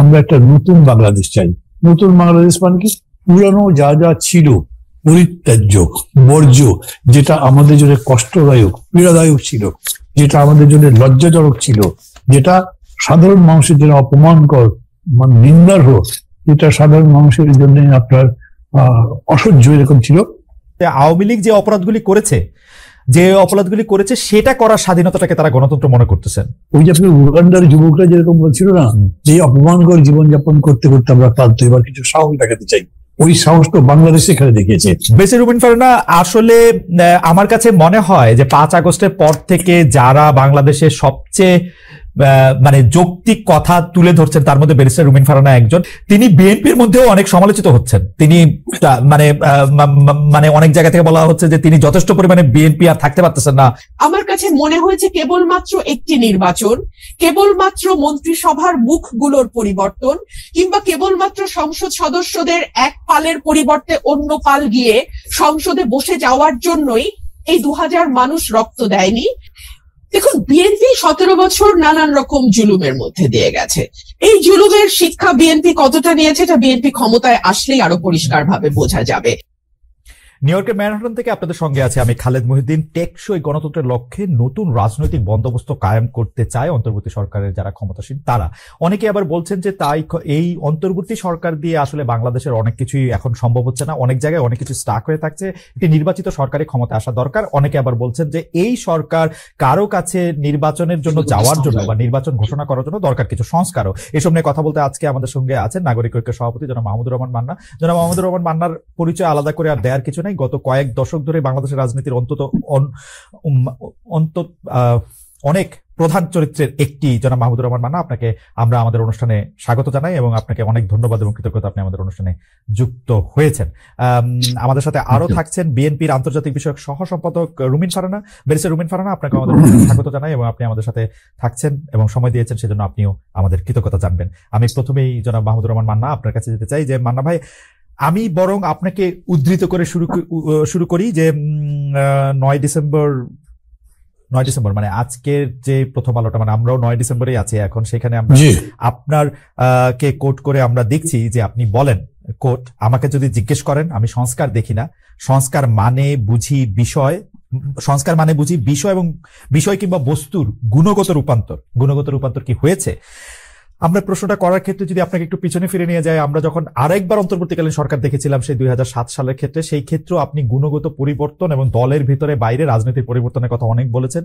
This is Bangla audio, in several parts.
আমরা একটা নতুন বাংলাদেশ চাই। নতুন বাংলাদেশ মানে কি, পুরানো যা যা ছিল পরিত্যাজ্য বর্জ্য, যেটা আমাদের জন্য কষ্টদায়ক পীড়াদায়ক ছিল, যেটা আমাদের জন্য লজ্জাজনক ছিল, যেটা সাধারণ মানুষের জন্য অপমানকর মানে নিন্দার হোক, যেটা সাধারণ মানুষের জন্য আপনার অসহ্য এরকম ছিল। আওয়ামী লীগ যে অপরাধগুলি করেছে সেটা করার স্বাধীনতাটাকে তারা গণতন্ত্র মনে করতেছেন। ওই যে আপনি উগান্ডার যুবকরা যেরকম বলছিল না, যে অপমানকর জীবনযাপন করতে করতে আমরা ক্লান্ত, এবার কিছু সাহস দেখাতে চাই, ওই সাহস তো বাংলাদেশে এখানে দেখিয়েছে। বেসির রুবিন ফারহানা, আসলে আমার কাছে মনে হয় যে 5 আগস্টের পর থেকে যারা বাংলাদেশের সবচেয়ে মানে যৌক্তিক কথা তুলে ধরছেন তার মধ্যে ব্যারিস্টার রুমিন ফারহানা একজন। তিনি বিএনপির মধ্যেও অনেক সমালোচিত হচ্ছেন। তিনি মানে অনেক জায়গা থেকে বলা হচ্ছে যে তিনি যথেষ্ট পরিমাণে বিএনপি আর থাকতে পারতেছেন না। আমার কাছে মনে হয়েছে কেবলমাত্র একটি নির্বাচন, কেবলমাত্র মন্ত্রিসভার মুখগুলোর পরিবর্তন, কিংবা কেবলমাত্র সংসদ সদস্যদের এক পালের পরিবর্তে অন্য পাল গিয়ে সংসদে বসে যাওয়ার জন্যই এই 2000 মানুষ রক্ত দেয়নি। দেখুন, বিএনপি 17 বছর নানান রকম জুলুমের মধ্যে দিয়ে গেছে। এই জুলুমের শিক্ষা বিএনপি কতটা নিয়েছে এটা বিএনপি ক্ষমতায় আসলেই আরো পরিষ্কারভাবে বোঝা যাবে। নিউ ইয়র্কের ম্যানহাটন থেকে আপনাদের সঙ্গে আছে আমি খালেদ মহিউদ্দিন। টেকসই গণতন্ত্রের লক্ষ্যে নতুন রাজনৈতিক বন্দোবস্ত কায়েম করতে চায় অন্তর্বর্তী সরকারের যারা ক্ষমতাসীন তারা। অনেকে আবার বলছেন যে তাই এই অন্তর্বর্তী সরকার দিয়ে আসলে বাংলাদেশের অনেক কিছুই এখন সম্ভব হচ্ছে না, অনেক জায়গায় অনেক কিছু স্টাক হয়ে থাকছে, একটি নির্বাচিত সরকারি ক্ষমতা আসা দরকার। অনেকে আবার বলছেন যে এই সরকার কারো কাছে নির্বাচনের জন্য যাওয়ার জন্য বা নির্বাচন ঘোষণা করার জন্য দরকার কিছু সংস্কারও। এসব নিয়ে কথা বলতে আজকে আমাদের সঙ্গে আছেন নাগরিক ঐক্যের সভাপতি জনাব মাহমুদুর রহমান মান্না। জনাব মাহমুদুর রহমান মান্নার পরিচয় আলাদা করে আর দেওয়ার কিছু নাই। গত কয়েক দশক ধরে বাংলাদেশের রাজনীতির অনেক প্রধান চরিত্রের একটি জনাব মাহমুদুর রহমান মান্না। আপনাকে আমরা আমাদের অনুষ্ঠানে স্বাগত জানাই এবং আপনাকে অনেক ধন্যবাদ এবং কৃতজ্ঞতা আপনি আমাদের অনুষ্ঠানে যুক্ত হয়েছেন। আমাদের সাথে আরো থাকছেন বিএনপির আন্তর্জাতিক বিষয়ক সহ সম্পাদক রুমিন ফারহানা, ব্যারিস্টার রুমিন ফারহানা। আপনাকে আমাদের অনুষ্ঠানে স্বাগত জানাই এবং আপনি আমাদের সাথে থাকছেন এবং সময় দিয়েছেন সেজন্য আপনিও আমাদের কৃতজ্ঞতা জানবেন। আমি প্রথমেই জনাব মাহমুদুর রহমান মান্না আপনার কাছে যেতে চাই যে মান্না ভাই, আমি বরং আপনাকে উদ্ধৃত করে শুরু করি যে 9 ডিসেম্বর মানে আজকের যে প্রথম আলোটা, মানে আমরাও 9 ডিসেম্বরেই আছি এখন, সেখানে আমরা আপনার কে কোট করে আমরা দেখছি যে আপনি বলেন, কোট, আমাকে যদি জিজ্ঞেস করেন আমি সংস্কার দেখি না, সংস্কার মানে বুঝি বিষয় এবং বিষয় কিংবা বস্তুর গুণগত রূপান্তর কি হয়েছে। আমরা প্রশ্নটা করার ক্ষেত্রে যদি আপনাকে একটু পিছনে ফিরে নিয়ে যায়, আমরা যখন আরেকবার অন্তর্বর্তীকালীন সরকার দেখেছিলাম সেই 2007 সালের ক্ষেত্রে, সেই ক্ষেত্রেও আপনি গুণগত পরিবর্তন এবং দলের ভিতরে বাইরে রাজনীতির পরিবর্তনের কথা অনেক বলেছেন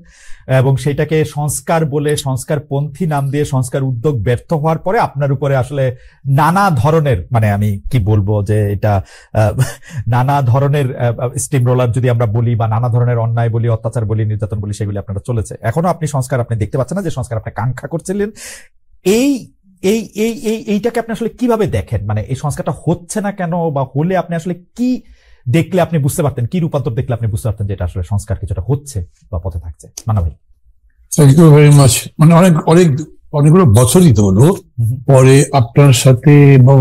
এবং সেইটাকে সংস্কার বলে সংস্কারপন্থী নাম দিয়ে সংস্কার উদ্যোগ ব্যর্থ হওয়ার পরে আপনার উপরে আসলে নানা ধরনের, মানে আমি কি বলবো যে এটা নানা ধরনের স্টিম রোলার যদি আমরা বলি বা নানা ধরনের অন্যায় বলি, অত্যাচার বলি, নির্যাতন বলি, সেগুলি আপনারা চলেছে। এখনো আপনি সংস্কার আপনি দেখতে পাচ্ছেন না, যে সংস্কার আপনি কাঙ্ক্ষা করছিলেন। এইটাকে আপনি আসলে কিভাবে দেখেন? মানে এই সংস্কারটা হচ্ছে না কেন, বা হলে আপনি আসলে কি দেখলে আপনি বুঝতে পারতেন, কি রূপান্তর দেখলে আপনি বুঝতে পারতেন যে এটা আসলে সংস্কার কিছুটা হচ্ছে বা পথে থাকছে? মান্না ভাই। Thank you very much. মানে অনেকগুলো বছরই তো হলো পরে আপনার সাথে, এবং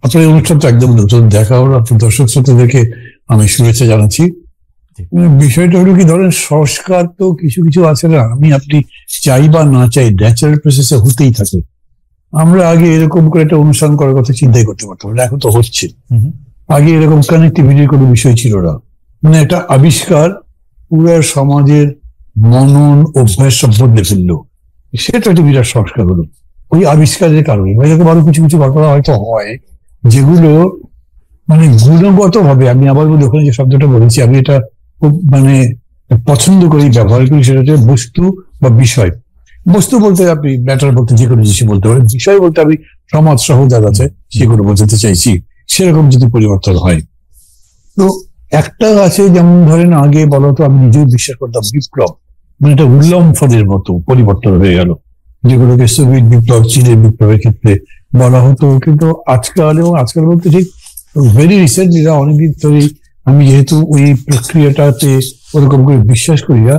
আপনার অনুষ্ঠানটা একদম নতুন দেখা হলো, আপনার দর্শক শ্রোতাদেরকে আমি শুভেচ্ছা জানাচ্ছি। বিষয়টা হলো কি, ধরেন সংস্কার তো কিছু কিছু আছে না, আপনি চাই বা না চাই ন্যাচারাল প্রসেসে হতেই থাকে। আমরা আগে এরকম করে একটা অনুষ্ঠান করার কথা চিন্তাই করতে পারতাম না, এখন তো হচ্ছে। আগে এরকম কানেক্টিভিটির কোনো বিষয় ছিল না, মানে একটা আবিষ্কার পুরো সমাজের মনন অভ্যাস সব বদলে ফেললো, সেটা একটা বিরাট সংস্কার হলো ওই আবিষ্কারের কারণে। এরকম আরো কিছু কিছু ঘটনা হয়তো হয় যেগুলো মানে গুণগত ভাবে, আমি আবার বলি ওখানে যে শব্দটা বলেছি আমি এটা খুব মানে পছন্দ করি, ব্যবহার করি, সেটা হচ্ছে বস্তু বা বিষয়। বস্তু বলতে আপনি ম্যাটার বলতে যে কোনো জিনিস বলতে পারেন, বিষয় বলতে আমি সমাজ সহ যা আছে সেগুলো বোঝাতে চাইছি। সেরকম যদি পরিবর্তন হয় তো একটা আছে, যেমন ধরেন আগে বলা হতো, আমি নিজেও বিশ্বাস করতাম বিপ্লব মানে এটা উল্লম্ফনের মতো পরিবর্তন হয়ে গেল, যেগুলোকে সোভিয়েত বিপ্লব, চীনের বিপ্লবের ক্ষেত্রে বলা হতো। কিন্তু আজকাল বলতে ঠিক ভেরি রিসেন্ট, যেটা অনেকদিন ধরেই আমি যেহেতু ওই প্রক্রিয়াটাতে ওরকম করে বিশ্বাস করি না,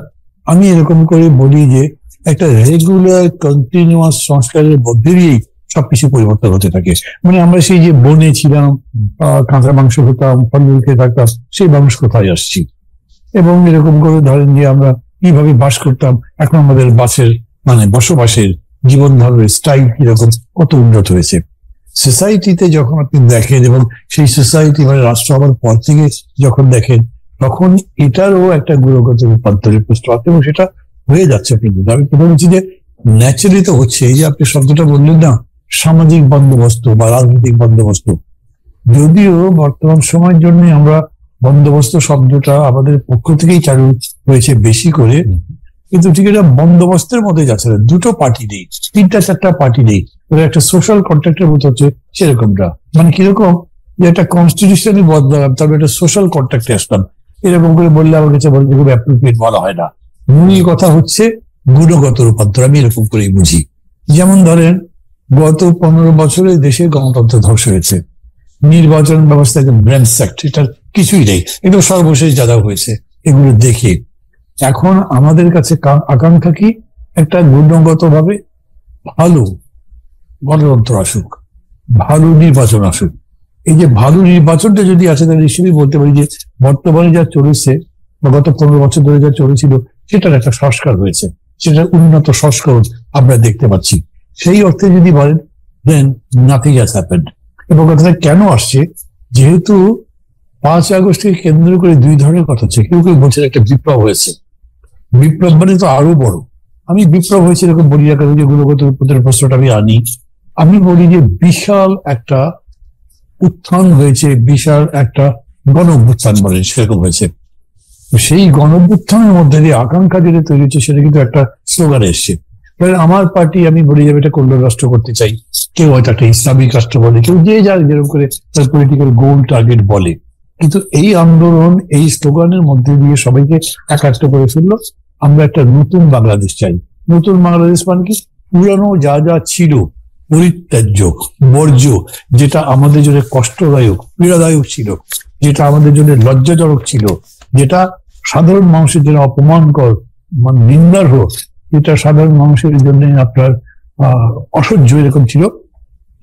আমি এরকম করে বলি যে একটা রেগুলার কন্টিনিউয়াস সংস্কারের মধ্যে দিয়েই সবকিছু পরিবর্তন হতে থাকে। মানে আমরা সেই যে বনে ছিলাম, কাঁচা মাংস খেতাম, ফলমূল খেয়ে থাকতাম, সেই মানুষ কোথায় আসছি, এবং এরকম করে ধরেন যে আমরা কিভাবে বাস করতাম, এখন আমাদের বসবাসের জীবন ধারণের স্টাইল কিরকম, কত উন্নত হয়েছে। সোসাইটিতে যখন আপনি দেখেন এবং সেই সোসাইটি মানে রাষ্ট্র হওয়ার পর থেকে যখন দেখেন, তখন এটারও একটা গুণগত রূপান্তরের প্রশ্ন আছে এবং সেটা হয়ে যাচ্ছে। কিন্তু আমি কথা বলছি যে ন্যাচারালি তো হচ্ছে। এই যে আপনি শব্দটা বললেন না, সামাজিক বন্দোবস্ত বা রাজনৈতিক বন্দোবস্ত, যদিও বর্তমান সময়ের জন্য আমরা বন্দোবস্ত শব্দটা আমাদের পক্ষ থেকেই চালু হয়েছে বেশি করে, কিন্তু ঠিক এটা বন্দোবস্তের মধ্যে যাচ্ছে না। দুটো পার্টি নেই, 3-4টা পার্টি নেই, ওরা একটা সোশ্যাল কন্ট্রাক্টের মতো হচ্ছে সেরকমটা। মানে কিরকম যে একটা কনস্টিটিউশনই বদলাম, তারপরে একটা সোশ্যাল কন্ট্রাক্টে আসলাম, এরকম করে বললে আমার কাছে বলতে খুব অ্যাপ্রোপ্রিয়েট বলা হয় না। মূল কথা হচ্ছে গুণগত রূপান্তর, আমি এরকম করেই বুঝি। যেমন ধরেন গত 15 বছরে দেশে গণতন্ত্র ধ্বংস হয়েছে, নির্বাচন ব্যবস্থা একদম র্যানস্যাক্ট, এটার কিছুই নেই, একদম সর্বশেষ যা যা হয়েছে এগুলো দেখে এখন আমাদের কাছে আকাঙ্ক্ষা কি, একটা গুণগত ভাবে ভালো গণতন্ত্র আসুক, ভালো নির্বাচন আসুক। এই যে ভালো নির্বাচনটা যদি আসে, তাহলে নিশ্চয়ই বলতে পারি যে বর্তমানে যা চলেছে বা গত 15 বছর ধরে যা চলেছিল সেটার একটা সংস্কার হয়েছে, সেটার উন্নত সংস্করণ আমরা দেখতে পাচ্ছি। সেই অর্থে যদি বলেন দেন নাথিং হ্যাজ হ্যাপেন্ড। এবং কথাটা কেন আসছে, যেহেতু 5 আগস্টকে কেন্দ্র করে দুই ধরনের কথা হচ্ছে। কেউ কেউ বলছে একটা বিপ্লব হয়েছে, বিপ্লব মানে তো আরো বড়। আমি বিপ্লব হয়েছে এরকম বলি না, কারণ যে গুণগত রূপান্তরের প্রশ্নটা আমি আনি, আমি বলি যে বিশাল একটা উত্থান হয়েছে, বিশাল একটা গণ অভ্যুত্থান বলেন সেরকম হয়েছে। সেই গণ অভ্যুত্থানের মধ্যে দিয়ে আকাঙ্ক্ষা যেটা তৈরি হচ্ছে সেটা কিন্তু একটা স্লোগান এসছে। আমার পার্টি আমি বলি যাবে এটা কল্যাণ রাষ্ট্র করতে চাই, কেউ হয়তো একটা ইসলামিক রাষ্ট্র বলে, কেউ যে যার যেরকম করে তার পলিটিক্যাল গোল টার্গেট বলে। কিন্তু এই আন্দোলন, এই স্লোগানের মধ্যে দিয়ে সবাইকে একাত্ম করে ফেললো, আমরা একটা নতুন বাংলাদেশ চাই। নতুন বাংলাদেশ মানে কি, পুরানো যা যা ছিল পরিত্যাজ্য বর্জ্য, যেটা আমাদের জন্য কষ্টদায়ক পীড়াদায়ক ছিল, যেটা আমাদের জন্য লজ্জাজনক ছিল, যেটা সাধারণ মানুষের জন্য অপমানকর মানে নিন্দার হোক, যেটা সাধারণ মানুষের জন্য আপনার অসহ্য এরকম ছিল,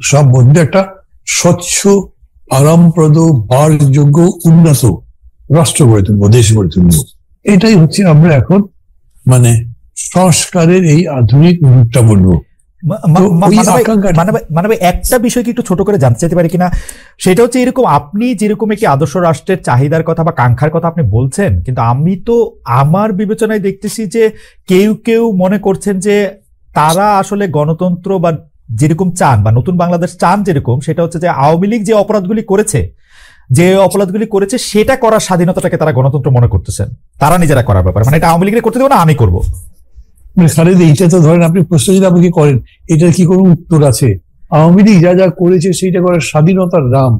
সব মধ্যে একটা স্বচ্ছ আরামপ্রদ বাসযোগ্য উন্নত রাষ্ট্র গড়ে তুলবো, দেশ গড়ে তুলবো। এটাই হচ্ছে আমরা এখন মানে সংস্কারের এই আধুনিক রূপটা বলবো। মানে একটা বিষয় কি একটু ছোট করে জানতে চাইতে পারি কিনা, সেটা হচ্ছে এরকম আপনি যেরকম একটি আদর্শ রাষ্ট্রের চাহিদার কথা বা কাঙ্ক্ষার কথা আপনি বলছেন, কিন্তু আমি তো আমার বিবেচনায় দেখতেছি যে কেউ কেউ মনে করছেন যে তারা আসলে গণতন্ত্র বা যেরকম চান বা নতুন বাংলাদেশ চান যেরকম, সেটা হচ্ছে যে আওয়ামী লীগ যে অপরাধগুলি করেছে সেটা করার স্বাধীনতাটাকে তারা গণতন্ত্র মনে করতেছেন, তারা নিজেরা করার ব্যাপারে, মানে এটা আওয়ামী লীগের করতে দেবো না, আমি করবো। এইটা তো ধরেন আপনি প্রশ্ন যদি আমাকে করেন, এটার কি কোনো উত্তর আছে? আওয়ামী লীগ যা যা করেছে সেইটা করার স্বাধীনতার নাম,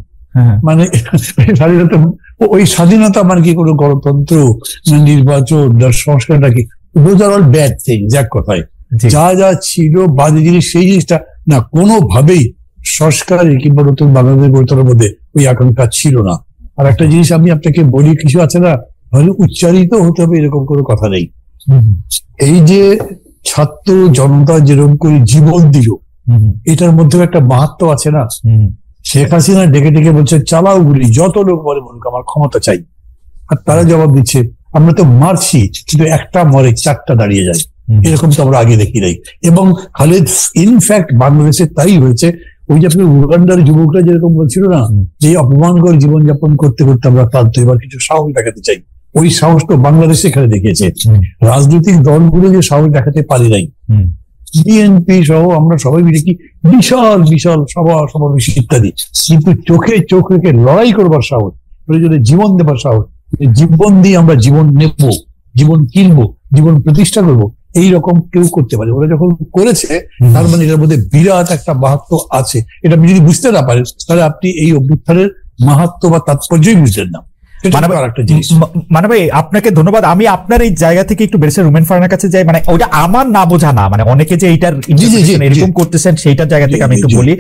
মানে স্বাধীনতা, ওই স্বাধীনতা মানে কি কোনো গণতন্ত্র নির্বাচন সংস্কারটা কি, those are all bad things. এক কথায় যা যা ছিল বাজে জিনিস, সেই জিনিসটা না কোনোভাবেই সংস্কারে কিংবা নতুন বাংলাদেশ গড়ে তোলার মধ্যে ওই আকাঙ্ক্ষা ছিল না। আর একটা জিনিস আমি আপনাকে বলি, কিছু আছে না হলে উচ্চারিত হতে হবে এরকম কোনো কথা নেই। এই যে ছাত্র জনতা যেরকম করে জীবন দিল, এটার মধ্যে একটা মাহাত্ম্য আছে না। শেখ হাসিনা ডেকে ডেকে বলছে চালাও গুলি, যত লোক বলে বলুক আমার ক্ষমতা চাই, আর তারা জবাব দিচ্ছে আমরা তো মারছি, কিন্তু একটা মরে 4টা দাঁড়িয়ে যায়। এরকম তো আমরা আগে দেখি নাই। এবং খালেদ ইনফ্যাক্ট বাংলাদেশে তাই হয়েছে। ওই যে আপনি উগান্ডার যুবকরা যেরকম বলছিল না, যে অপমানকর জীবনযাপন করতে করতে আমরা ক্লান্ত, এবার কিছু সাহস দেখাতে চাই, ওই সাহস তো বাংলাদেশে এখানে দেখিয়েছে। রাজনৈতিক দলগুলো যে সাহস দেখাতে পারি নাই, বিএনপি সহ আমরা সবাই মিলে কি বিশাল বিশাল সমাবেশ ইত্যাদি, কিন্তু চোখে চোখ রেখে লড়াই করবার সাহস, প্রয়োজনে জীবন দেবার সাহস, জীবন দিয়ে আমরা জীবন নেব, জীবন কিনবো, জীবন প্রতিষ্ঠা করবো, এইরকম কেউ করতে পারে। ওরা যখন করেছে তার মানে এটার মধ্যে বিরাট একটা মাহাত্ম্য আছে। এটা আপনি যদি বুঝতে না পারেন তাহলে আপনি এই অভ্যুত্থানের মাহাত্ম্য বা তাৎপর্যই বুঝলেন না। মানে ভাই আপনাকে ধন্যবাদ। আমি আপনার এই জায়গা থেকে একটু বেশি রুমেন ফারহানার কাছে যাই, মানে ওটা আমার না বোঝা না, মানে অনেকে যে এইটার এরকম করতেছেন সেইটার জায়গা থেকে আমি একটু বলি।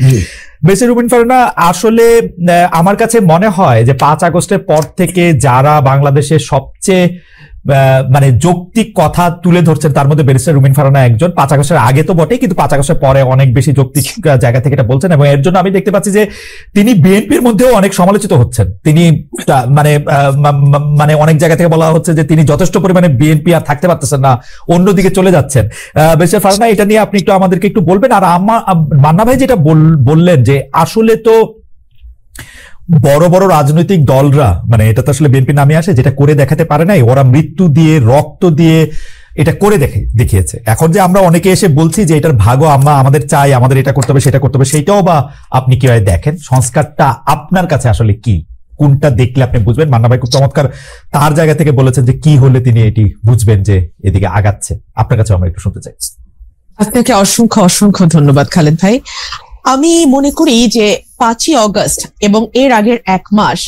বেশি রুমেন ফারহানা, আসলে আমার কাছে মনে হয় যে 5 আগস্টের পর থেকে যারা বাংলাদেশের সবচেয়ে মানে যৌক্তিক কথা তুলে ধরছেন, তার মধ্যে ব্যারিস্টার রুমিন ফারহানা একজন। 5 আগস্টের আগে তো বটে, কিন্তু 5 আগস্টের পরে অনেক বেশি যৌক্তিক জায়গা থেকে এটা বলছেন, এবং এর জন্য আমি দেখতে পাচ্ছি যে তিনি বিএনপির মধ্যেও অনেক সমালোচিত হচ্ছেন। তিনি মানে অনেক জায়গা থেকে বলা হচ্ছে যে তিনি যথেষ্ট পরিমাণে বিএনপি আর থাকতে পারতেছেন না, অন্যদিকে চলে যাচ্ছেন। ব্যারিস্টার ফারহানা, এটা নিয়ে আপনি একটু আমাদেরকে একটু বলবেন। আর মান্না ভাই যেটা বললেন যে আসলে তো বড় বড় রাজনৈতিক দলরা, মানে এটা তো আসলে বিএনপি নামে আসে, যেটা করে দেখাতে পারে নাই, ওরা মৃত্যু দিয়ে রক্ত দিয়ে এটা করে দেখিয়েছে। এখন যে আমরা অনেকে এসে বলছি যে এটার ভাগও আমাদের চাই, আমাদের এটা করতে হবে সেটা করতে হবে, সেইটাও বা আপনি কিভাবে দেখেন? সংস্কারটা আপনার কাছে আসলে কি, কোনটা দেখলে আপনি বুঝবেন? মান্না ভাই খুব চমৎকার তার জায়গা থেকে বলেছেন যে কি হলে তিনি এটি বুঝবেন যে এদিকে আগাচ্ছে। আপনার কাছে আমরা একটু শুনতে চাই। আপনাকে অসংখ্য অসংখ্য ধন্যবাদ খালেদ ভাই। আমি মনে করি যে 5ই অগস্ট এবং এর আগের 1 মাস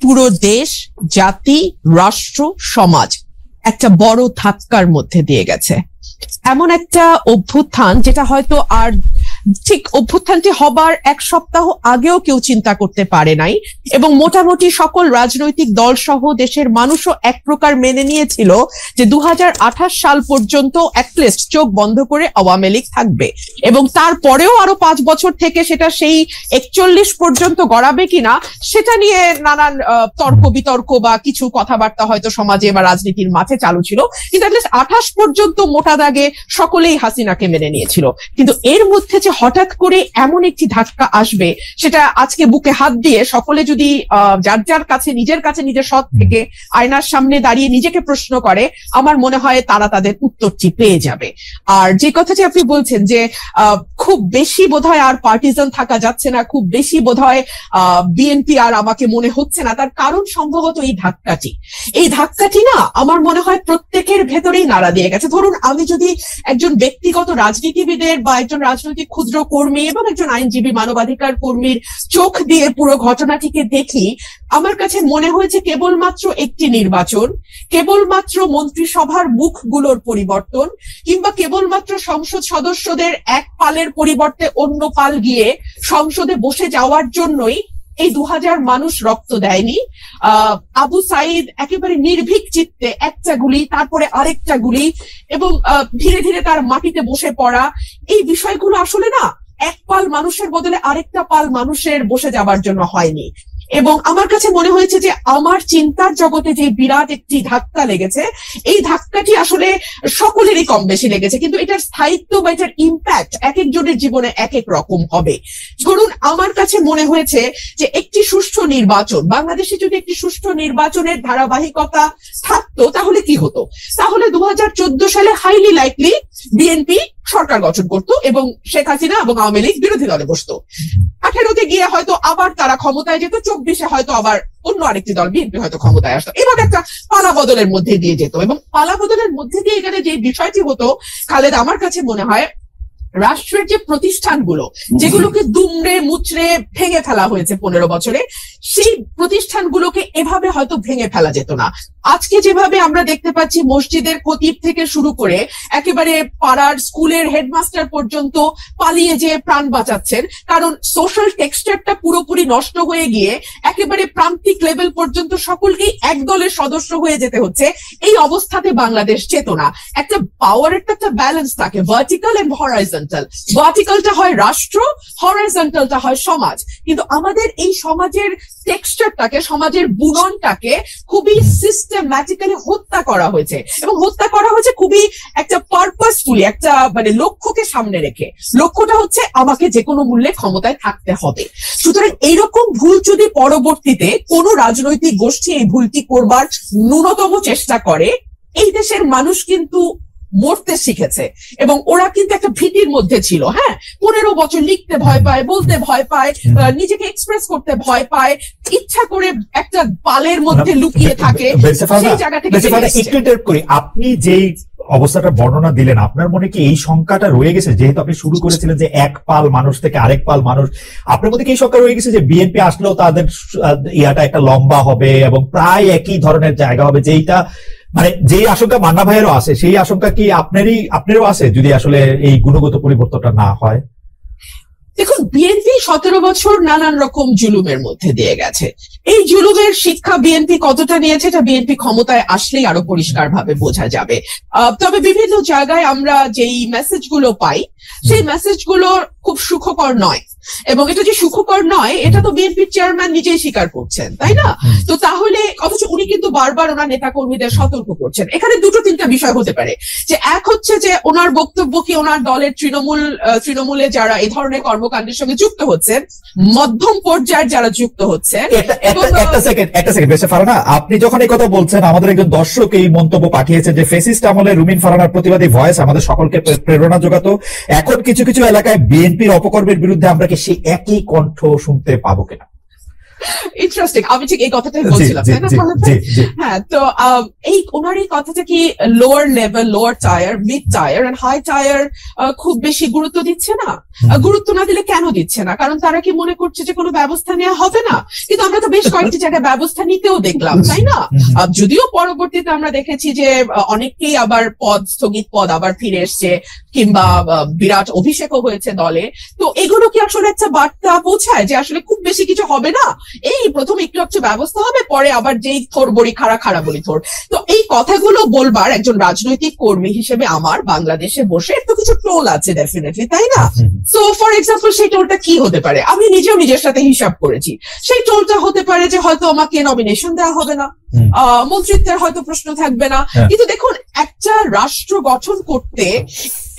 পুরো দেশ, জাতি, রাষ্ট্র, সমাজ একটা বড় ধাক্কার মধ্যে দিয়ে গেছে। এমন একটা অভ্যুত্থান যেটা হয়তো আর ঠিক অভ্যুত্থানটি হবার 1 সপ্তাহ আগেও কেউ চিন্তা করতে পারে নাই, এবং মোটামুটি সকল রাজনৈতিক দল সহ দেশের মানুষও এক প্রকার মেনে নিয়েছিল যে 2028 সাল পর্যন্ত অ্যাটলিস্ট চোখ বন্ধ করে আওয়ামী লীগ থাকবে, এবং তারপরেও আরো 5 বছর থেকে সেটা সেই 41 পর্যন্ত গড়াবে কিনা সেটা নিয়ে নানান তর্ক বিতর্ক বা কিছু কথাবার্তা হয়তো সমাজে বা রাজনীতির মাঠে চালু ছিল, কিন্তু অ্যাটলিস্ট 28 পর্যন্ত মোটা দাগে সকলেই হাসিনাকে মেনে নিয়েছিল। কিন্তু এর মধ্যে যে হঠাৎ করে এমন একটি ধাক্কা আসবে, সেটা আজকে বুকে হাত দিয়ে সকলে যদি যার যার কাছে নিজের সৎ থেকে আয়নার সামনে দাঁড়িয়ে নিজেকে প্রশ্ন করে, আমার মনে হয় তারা তাদের উত্তরটি পেয়ে যাবে। আর যে কথাটি আপনি বলছেন যে খুব বেশি বোধহয় আর পার্টিজান থাকা যাচ্ছে না, খুব বেশি বোধহয় বিএনপি আর আমাকে মনে হচ্ছে না, তার কারণ সম্ভবত এই ধাক্কাটি না আমার মনে হয় প্রত্যেকের ভেতরেই নাড়া দিয়ে গেছে। ধরুন, আমি যদি একজন ব্যক্তিগত রাজনীতিবিদের বা একজন রাজনৈতিক ক্ষুদ্র কর্মী এবং একজন আইনজীবী মানবাধিকার কর্মীর চোখ দিয়ে পুরো ঘটনাটিকে দেখি, আমার কাছে মনে হয়েছে কেবলমাত্র একটি নির্বাচন, কেবলমাত্র মন্ত্রিসভার মুখগুলোর পরিবর্তন, কিংবা কেবলমাত্র সংসদ সদস্যদের এক পালের পরিবর্তে অন্য পাল গিয়ে সংসদে বসে যাওয়ার জন্যই এই 2000 মানুষ রক্ত দেয়নি। আবু সাইদ একেবারে নির্ভীক চিত্তে একটা গুলি, তারপরে আরেকটা গুলি, এবং ধীরে ধীরে তার মাটিতে বসে পড়া, এই বিষয়গুলো আসলে না এক পাল মানুষের বদলে আরেকটা পাল মানুষের বসে যাবার জন্য হয়নি। এবং আমার কাছে মনে হয়েছে যে আমার চিন্তার জগতে যে বিরাট একটি ধাক্কা লেগেছে, এই ধাক্কাটি আসলে সকলেরই কম বেশি লেগেছে, কিন্তু এটার স্থায়িত্ব বা এটার ইম্প্যাক্ট এক একজনের জীবনে এক এক রকম হবে। ধরুন, আমার কাছে মনে হয়েছে যে একটি সুষ্ঠু নির্বাচন, বাংলাদেশে যদি একটি সুষ্ঠু নির্বাচনের ধারাবাহিকতা থাকতো তাহলে কি হতো? তাহলে 2014 সালে হাইলি লাইকলি বিএনপি সরকার গঠন করতো এবং শেখ হাসিনা এবং আওয়ামী লীগ বিরোধী দলে বসতো। 18-তে গিয়ে হয়তো আবার তারা ক্ষমতায় যেত, 24-এ হয়তো আবার অন্য আরেকটি দল বিএনপি হয়তো ক্ষমতায় আসতো। এভাবে একটা পালা বদলের মধ্যে দিয়ে যেত, এবং পালা বদলের মধ্যে দিয়ে এখানে যে বিষয়টি হতো খালেদ, আমার কাছে মনে হয় রাষ্ট্রের যে প্রতিষ্ঠানগুলো যেগুলোকে দুমড়ে মুচড়ে ভেঙে ফেলা হয়েছে 15 বছরে, সেই প্রতিষ্ঠানগুলোকে এভাবে হয়তো ভেঙে ফেলা যেত না। আজকে যেভাবে আমরা দেখতে পাচ্ছি মসজিদের খতিব থেকে শুরু করে একেবারে পাড়ার স্কুলের হেডমাস্টার পর্যন্ত পালিয়ে যে প্রাণ বাঁচাচ্ছেন, কারণ সোশ্যাল টেক্সচারটা পুরোপুরি নষ্ট হয়ে গিয়ে একেবারে প্রান্তিক লেভেল পর্যন্ত সকলকেই এক দলের সদস্য হয়ে যেতে হচ্ছে। এই অবস্থাতে বাংলাদেশ চেতনা, একটা পাওয়ারের একটা ব্যালেন্স থাকে, ভার্টিক্যাল এন্ড হরাইজন্টাল। ভার্টিক্যালটা হয় রাষ্ট্র, হরাইজন্টালটা হয় সমাজ, কিন্তু আমাদের এই সমাজের টেক্সচারটাকে, সমাজের বুননটাকে খুবই সিস্টেম্যাটিক্যালি হত্যা করা হয়েছে, এবং হত্যা করা হয়েছে খুবই একটা পারপাসফুলি, একটা মানে লক্ষ্যকে সামনে রেখে। লক্ষ্যটা হচ্ছে আমাকে যে কোনো মূল্যে ক্ষমতায় থাকতে হবে। সুতরাং এইরকম ভুল যদি পরবর্তীতে কোনো রাজনৈতিক গোষ্ঠী এই ভুলটি করবার ন্যূনতম চেষ্টা করে, এই দেশের মানুষ কিন্তু মরতে শিখেছে, এবং ওরা কিন্তু একটা ভীতির মধ্যে ছিল। হ্যাঁ, 15 বছর লিখতে ভয় পায়, বলতে ভয় পায়, নিজেকে এক্সপ্রেস করতে ভয় পায়, ইচ্ছা করে একটা পালের মধ্যে লুকিয়ে থাকে। সেই জায়গা থেকে আপনি যেই অবস্থাটা বর্ণনা দিলেন, আপনার মনে কি এই সংখ্যাটা রয়ে গেছে? যেহেতু আপনি শুরু করেছিলেন যে এক পাল মানুষ থেকে আরেক পাল মানুষ, আপনার মধ্যে কি এই সংখ্যা রয়ে গেছে যে বিএনপি আসলেও তাদের ইয়াটা একটা লম্বা হবে এবং প্রায় একই ধরনের জায়গা হবে, যেইটা মানে যেই আশঙ্কা মান্না ভাইয়েরও আছে, সেই আশঙ্কা কি আপনারও আছে যদি আসলে এই গুণগত পরিবর্তনটা না হয়? দেখুন, বিএনপি 17 বছর নানান রকম জুলুমের মধ্যে দিয়ে গেছে। এই জুলুমের শিক্ষা বিএনপি কতটা নিয়েছে এটা বিএনপি ক্ষমতায় আসলেই আরো পরিষ্কার ভাবে বোঝা যাবে। তবে বিভিন্ন জায়গায় আমরা যেই মেসেজগুলো পাই সেই মেসেজগুলো খুব সুখকর নয়, এবং এটা যে সুখকর নয় এটা তো বিএনপির চেয়ারম্যান নিজেই স্বীকার করছেন, তাই না? তো তাহলে অথচ উনি কিন্তু বারবার ওনার নেতা কর্মীদের সতর্ক করছেন। এখানে দুটো তিনটা বিষয় হতে পারে, যে এক হচ্ছে যে ওনার বক্তব্য কি ওনার দলের তৃণমূলে যারা এই ধরনের কর্মকাণ্ডের সঙ্গে যুক্ত হচ্ছেন, মধ্যম পর্যায়ের যারা যুক্ত হচ্ছে। একটা সেকেন্ড বেশি ফারানা, আপনি যখন এই কথা বলছেন, আমাদের একজন দর্শক এই মন্তব্য পাঠিয়েছে যে ফেসিস্ট আমলে রুমিন ফারানার প্রতিবাদী ভয়েস আমাদের সকলকে প্রেরণা যোগাতো, এখন কিছু কিছু এলাকায় বিএনপির অপকর্মের বিরুদ্ধে আমরা কি সেই একই কণ্ঠ শুনতে পাবো কিনা? ইন্টারেস্টিং, আমি ঠিক এই কথাটাই বলছিলাম, তাই না? হ্যাঁ, তো এই ওনার এই কথাটা কি lower level, lower tier, mid tier and high tier খুব বেশি গুরুত্ব দিচ্ছে না? গুরুত্ব না দিলে কেন দিচ্ছে না? কারণ তারা কি মনে করছে যে কোনো ব্যবস্থা নেওয়া হবে না? কিন্তু আমরা তো বেশ কয়েকটি জায়গায় ব্যবস্থা নিতেও দেখলাম, তাই না? যদিও পরবর্তীতে আমরা দেখেছি যে অনেককেই আবার স্থগিত পদ আবার ফিরে এসছে, কিংবা বিরাট অভিষেকও হয়েছে দলে। তো এগুলো কি আসলে একটা বার্তা পৌঁছায় যে আসলে খুব বেশি কিছু হবে না, এই প্রথম একটু ব্যবস্থা হবে, পরে আবার যেই থোর বড়ি খাড়া বলি থোর। তো এই কথাগুলো বলবার একজন রাজনৈতিক কর্মী হিসেবে আমার বাংলাদেশে বসে একটু কিছু টোল আছে ডেফিনেটলি, তাই না? সো ফর এক্সাম্পল সেই টোলটা কি হতে পারে? আমি নিজেও নিজের সাথে হিসাব করেছি। সেই টোলটা হতে পারে যে হয়তো আমাকে নমিনেশন দেওয়া হবে না, মন্ত্রিত্বের হয়তো প্রশ্ন থাকবে না। কিন্তু দেখুন, একটা রাষ্ট্র গঠন করতে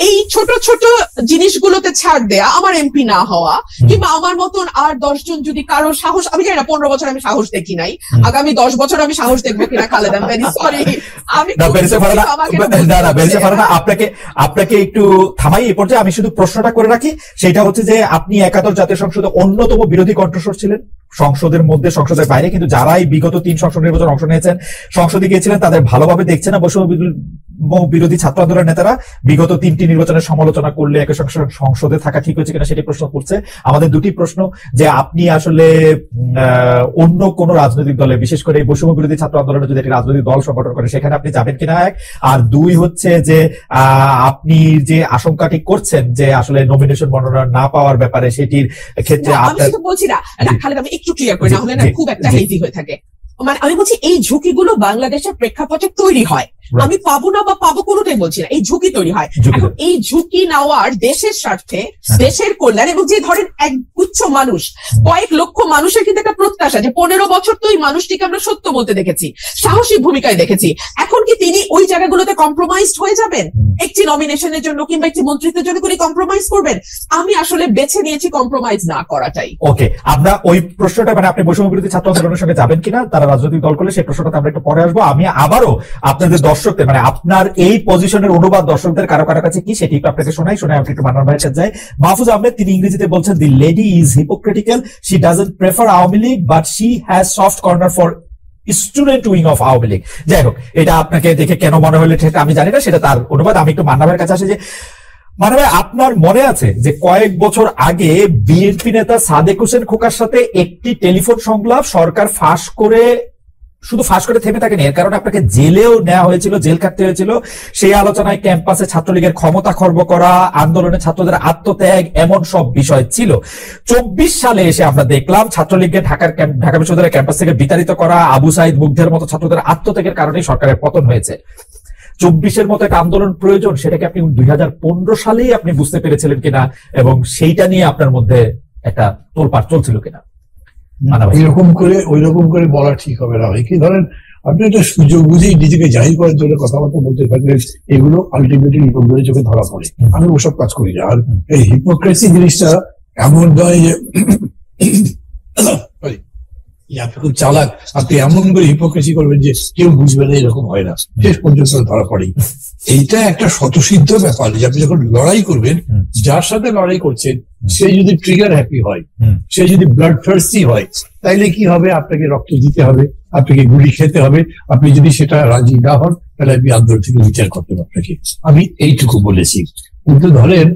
এই ছোট ছোট জিনিসগুলোতে ছাড় দেয়া, আমার এমপি না হওয়া, কিংবা আমার মতন আর 10 জন যদি কারো সাহস, আমি জানি না 15 বছর আমি সাহস দেখি নাই, আগামী 10 বছর আমি সাহস দেখবো কিনা খালেদা, ভেরি সরি। আমি আপনাকে একটু থামাই এই পর্যায়ে, আমি শুধু প্রশ্নটা করে রাখি, সেটা হচ্ছে যে আপনি একাদশ জাতীয় সংসদে অন্যতম বিরোধী কণ্ঠস্বর ছিলেন, সংসদের মধ্যে সংসদের বাইরে, কিন্তু যারাই বিগত 3 সংসদ নির্বাচন অংশ নিয়েছেন, সংসদে গিয়েছিলেন, তাদের ভালোভাবে দেখছে না বৈষম্য বিরোধী ছাত্র আন্দোলনের নেতারা বিগত 3টি নির্বাচনের সমালোচনা করলে একই সংসদে থাকা ঠিক হয়েছে কিনা সেটি প্রশ্ন করছে। আমাদের দুটি প্রশ্ন, যে আপনি আসলে অন্য কোন রাজনৈতিক দলে, বিশেষ করে এই বৈষম্য বিরোধী ছাত্র আন্দোলনে যদি একটি রাজনৈতিক দল সংগঠন করে সেখানে আপনি যাবেন কিনা, এক। আর দুই হচ্ছে যে আপনি যে আশঙ্কাটি করছেন যে আসলে নমিনেশন মনোনয়ন না পাওয়ার ব্যাপারে, সেটির ক্ষেত্রে আমি বলছি না খালেদা, আমি একটু ক্লিয়ার করি, না হলে না খুব একটা হেজি হয়ে থাকে। মানে আমি বলছি এই ঝুঁকিগুলো বাংলাদেশের প্রেক্ষাপটে তৈরি হয়, আমি পাবো না বা পাবো কোনোটাই বলছি না, এই ঝুঁকি তৈরি হয়। এখন এই ঝুঁকি নেওয়ার দেশের স্বার্থে, দেশের কল্যাণ, এবং যে ধরেন এক গুচ্ছ মানুষ, কয়েক লক্ষ মানুষের কিন্তু একটা প্রত্যাশা যে 15 বছর তো এই মানুষটিকে আমরা সত্য বলতে দেখেছি, সাহসী ভূমিকায় দেখেছি, এখন কি তিনি ওই জায়গাগুলোতে কম্প্রোমাইজড হয়ে যাবেন? একটি নমিনেশনের জন্য কিংবা একটি মন্ত্রিত্বের জন্য করে কম্প্রোমাইজ করবেন? আমি আসলে বেছে নিয়েছি কম্প্রোমাইজ না করাটাই। ওকে, আমরা ওই প্রশ্নটা, মানে আপনি বৈষম্য বিরোধী ছাত্র আন্দোলনের সঙ্গে যাবেন কিনা, তারা রাজনৈতিক দল করলে, সেই প্রশ্নটা আমরা একটু পরে আসবো। আমি আবারও আপনাদের দর্শকদের, মানে আপনার এই পজিশনের অনুবাদ দর্শকদের কারো কাছে কি সেটি একটু আপনাকে শোনাই, আপনি একটু মান্নান ভাইয়ের কাছে যাই। মাহফুজ আহমেদ, তিনি ইংরেজিতে বলছেন, the lady is hypocritical, she doesn't prefer Awami League but she has soft corner for student wing of Awami League. যাই হোক, এটা আপনাকে দেখে কেন মনে হলো সেটা আমি জানি না, সেটা তার অনুবাদ। আমি একটু মান্নান ভাইয়ের কাছে আসি, যে মানে ভাই, আপনার মনে আছে যে কয়েক বছর আগে বিএনপি নেতা সাদেক হোসেন খোকার সাথে একটি টেলিফোন সংলাপ সরকার ফাঁস করে থেমে থাকেনি, এর কারণে আপনাকে জেলেও নেওয়া হয়েছিল, জেল কাটতে হয়েছিল। সেই আলোচনায় ক্যাম্পাসে ছাত্রলীগের ক্ষমতা খর্ব করা, আন্দোলনে ছাত্রদের আত্মত্যাগ, এমন সব বিষয় ছিল। 24 সালে এসে আমরা দেখলাম ছাত্রলীগকে ঢাকা বিশ্ববিদ্যালয়ের ক্যাম্পাস থেকে বিতাড়িত করা, আবু সাইদ মুগ্ধের মতো ছাত্রদের আত্মত্যাগের কারণেই সরকারের পতন হয়েছে। 24-এর মতো একটা আন্দোলন প্রয়োজন, সেটাকে আপনি 2015 সালেই আপনি বুঝতে পেরেছিলেন কিনা, এবং সেইটা নিয়ে আপনার মধ্যে একটা তোলপাড় চলছিল কিনা? ওই রকম করে বলা ঠিক হবে না। কি ধরেন, আপনি একটা সুযোগ বুঝেই নিজেকে জাহির করার জন্য কথাবার্তা বলতে পারলেন, এগুলো আলটিমেটলি লোকজনের চোখে ধরা পড়ে। আমি ওসব কাজ করি না। আর এই হিপোক্রেসি জিনিসটা এমন নয় যে আপনি খুব চালাক, আপনি এমন করে হিপোক্রেসি করবেন যে কেউ বুঝবে না, এরকম হয় না, শেষ পর্যন্ত ধরা পড়েই। এইটা একটা স্বতঃসিদ্ধ ব্যাপার যে আপনি যখন লড়াই করবেন, যার সাথে লড়াই করছেন সে যদি ট্রিগার হ্যাপি হয়, সে যদি ব্লাড থার্স্টি হয়, তাইলে কি হবে? আপনাকে রক্ত দিতে হবে, আপনাকে গুলি খেতে হবে। আপনি যদি সেটা রাজি না হন, তাহলে আপনি আন্দোলন থেকে বিচার করতে হবে আপনাকে। আমি এইটুকু বলেছি। কিন্তু ধরেন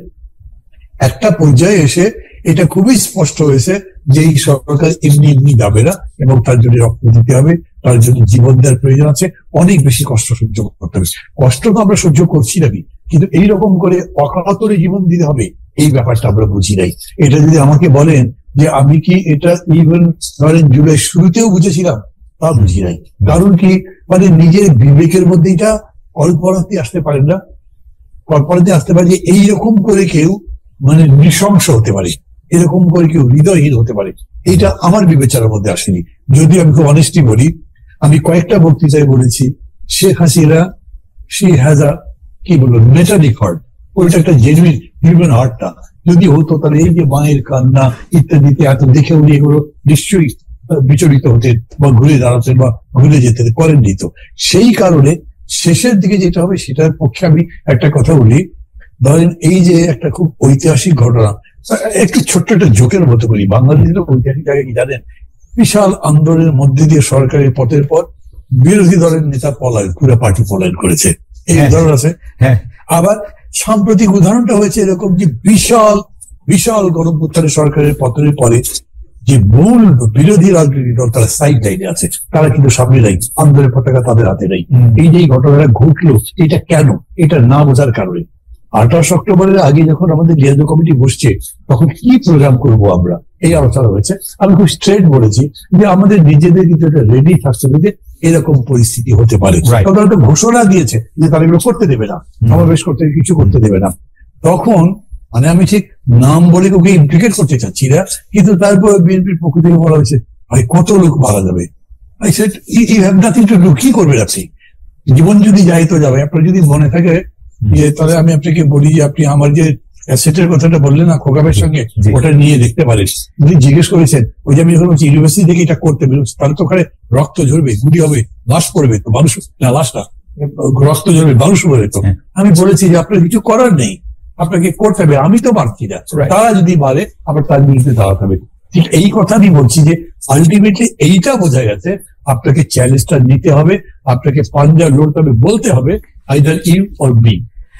একটা পর্যায়ে এসে এটা খুবই স্পষ্ট হয়েছে যে এই সরকার এমনি যাবে না, এবং তার জন্য রক্ত দিতে হবে, তার জন্য জীবন দেওয়ার প্রয়োজন আছে, অনেক বেশি কষ্ট সহ্য করতে হবে। কষ্ট তো আমরা সহ্য করছি নাকি, কিন্তু এইরকম করে অকাতরে জীবন দিতে হবে এই ব্যাপারটা আমরা বুঝি নাই। এটা যদি আমাকে বলেন যে আমি কি এটা ইভেন ধরেন জুলাই শুরুতেও বুঝেছিলাম, তা বুঝি নাই। কারণ কি, মানে নিজের বিবেকের মধ্যে এটা কল্পনাতে আসতে পারেন না, কল্পনাতে আসতে পারে যে এইরকম করে কেউ মানে নৃশংস হতে পারে, এরকম করে কেউ হৃদয়হীন হতে পারে, এটা আমার বিবেচনার মধ্যে আসেনি। যদি আমি খুব অনেস্টলি বলি, আমি কয়েকটা বক্তৃতায় বলেছি Sheikh Hasina she has a কি বলবো মেটালিক হার্ট, ওইটা একটা জেনুইন হিউম্যান হার্ট না। যদি হতো তাহলে এই যে মায়ের কান্না ইত্যাদিতে এত দেখে উনি এগুলো নিশ্চয়ই বিচলিত হতেন বা ঘুরে দাঁড়াতেন বা ভুলে যেতেন, করেননি তো। সেই কারণে শেষের দিকে যেটা হবে সেটার পক্ষে আমি একটা কথা বলি। ধরেন এই যে একটা খুব ঐতিহাসিক ঘটনা, একটু ছোট্ট একটা জোকের মতো করি, বাংলাদেশের ঐতিহাসিক জায়গায় কি জানেন, বিশাল আন্দোলনের মধ্যে দিয়ে সরকারের পথের পর বিরোধী দলের নেতা পলায়ন, পুরো পার্টি পলায়ন করেছে, এই উদাহরণ আছে। হ্যাঁ, আবার সাম্প্রতিক উদাহরণটা হয়েছে এরকম যে বিশাল বিশাল গণঅভ্যুত্থানে সরকারের পতনের পরে যে মূল বিরোধী রাজনৈতিক দল তারা সাইড লাইনে আছে, তারা কিন্তু সামনে নাই, আন্দোলনের পতাকা তাদের হাতে নাই। এই যে ঘটনাটা ঘটলো, এটা কেন, এটা না বোঝার কারণে 28 অক্টোবরের আগে যখন আমাদের লিয়াজো কমিটি বসছে তখন কি প্রোগ্রাম করবো আমরা, এই আলোচনা হয়েছে। আমি খুব স্ট্রেট বলেছি যে আমাদের নিজেদের কিন্তু একটা রেডি থাকতে হবে যে এরকম পরিস্থিতি হতে পারে। তারা একটা ঘোষণা দিয়েছে যে তারা এগুলো করতে দেবে না, সমাবেশ করতে কিছু করতে দেবে না। তখন মানে আমি ঠিক নাম বলে ওকে ইমপ্লিকেট করতে চাচ্ছি না, কিন্তু তারপর বিএনপির পক্ষ থেকে বলা হয়েছে ভাই কত লোক মারা যাবে, কি করবেন আপনি, জীবন যদি যাই তো যাবে। আপনার যদি মনে থাকে যে তাহলে আমি আপনাকে বলি যে আপনি আমার যে অ্যাসেটের কথাটা বললেন না খোকাবের সঙ্গে, ওটা নিয়ে দেখতে পারেন। উনি জিজ্ঞেস করেছেন ওই যে আমি যখন বলছি ইউনিভার্সিটি থেকে এটা করতে বেরোচ্ছি, তাহলে তো ওখানে রক্ত ঝরবে, গুলি হবে, লাশ পড়বে, তো মানুষ না লাশ না রক্ত ঝরবে, মানুষ পড়বে। তো আমি বলেছি যে আপনার কিছু করার নেই, আপনাকে করতে হবে, আমি তো পারছি না, তারা যদি পারে আবার তার বিরুদ্ধে দাঁড়াতে হবে। ঠিক এই কথা আমি বলছি যে আলটিমেটলি এইটা বোঝা গেছে আপনাকে চ্যালেঞ্জটা নিতে হবে, আপনাকে পাঞ্জা লড়তে হবে, বলতে হবে আইদার ইউ অর বি।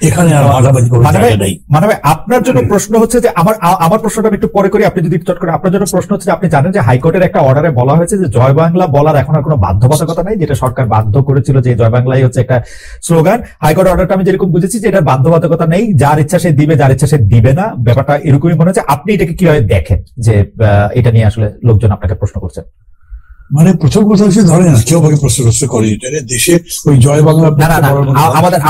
এখানে আর মাঝামাঝি কোনো জায়গা নেই। মানে আপনার জন্য প্রশ্ন হচ্ছে যে আমার প্রশ্নটা আমি একটু পরে করি, আপনি যদি চট করে। আপনার জন্য প্রশ্ন হচ্ছে যে আপনি জানেন যে হাইকোর্টের একটা অর্ডারে বলা হয়েছে যে জয় বাংলা বলার এখন আর কোনো বাধ্যবাধকতা নাই, যেটা সরকার বাধ্য করেছিল যে জয় বাংলাই হচ্ছে একটা স্লোগান। হাইকোর্ট অর্ডারটা আমি যেরকম বুঝেছি যে এটা বাধ্যবাধকতা নেই, যার ইচ্ছা সে দিবে, যার ইচ্ছা সে দিবে না, ব্যাপারটা এরকমই মনে হচ্ছে। আপনি এটাকে কিভাবে দেখেন যে এটা নিয়ে আসলে লোকজন আপনাকে প্রশ্ন করছেন? মানে প্রথম কথা হচ্ছে ধরেন না কেউ আমাকে প্রশ্ন করে দেশে ওই জয় বাংলা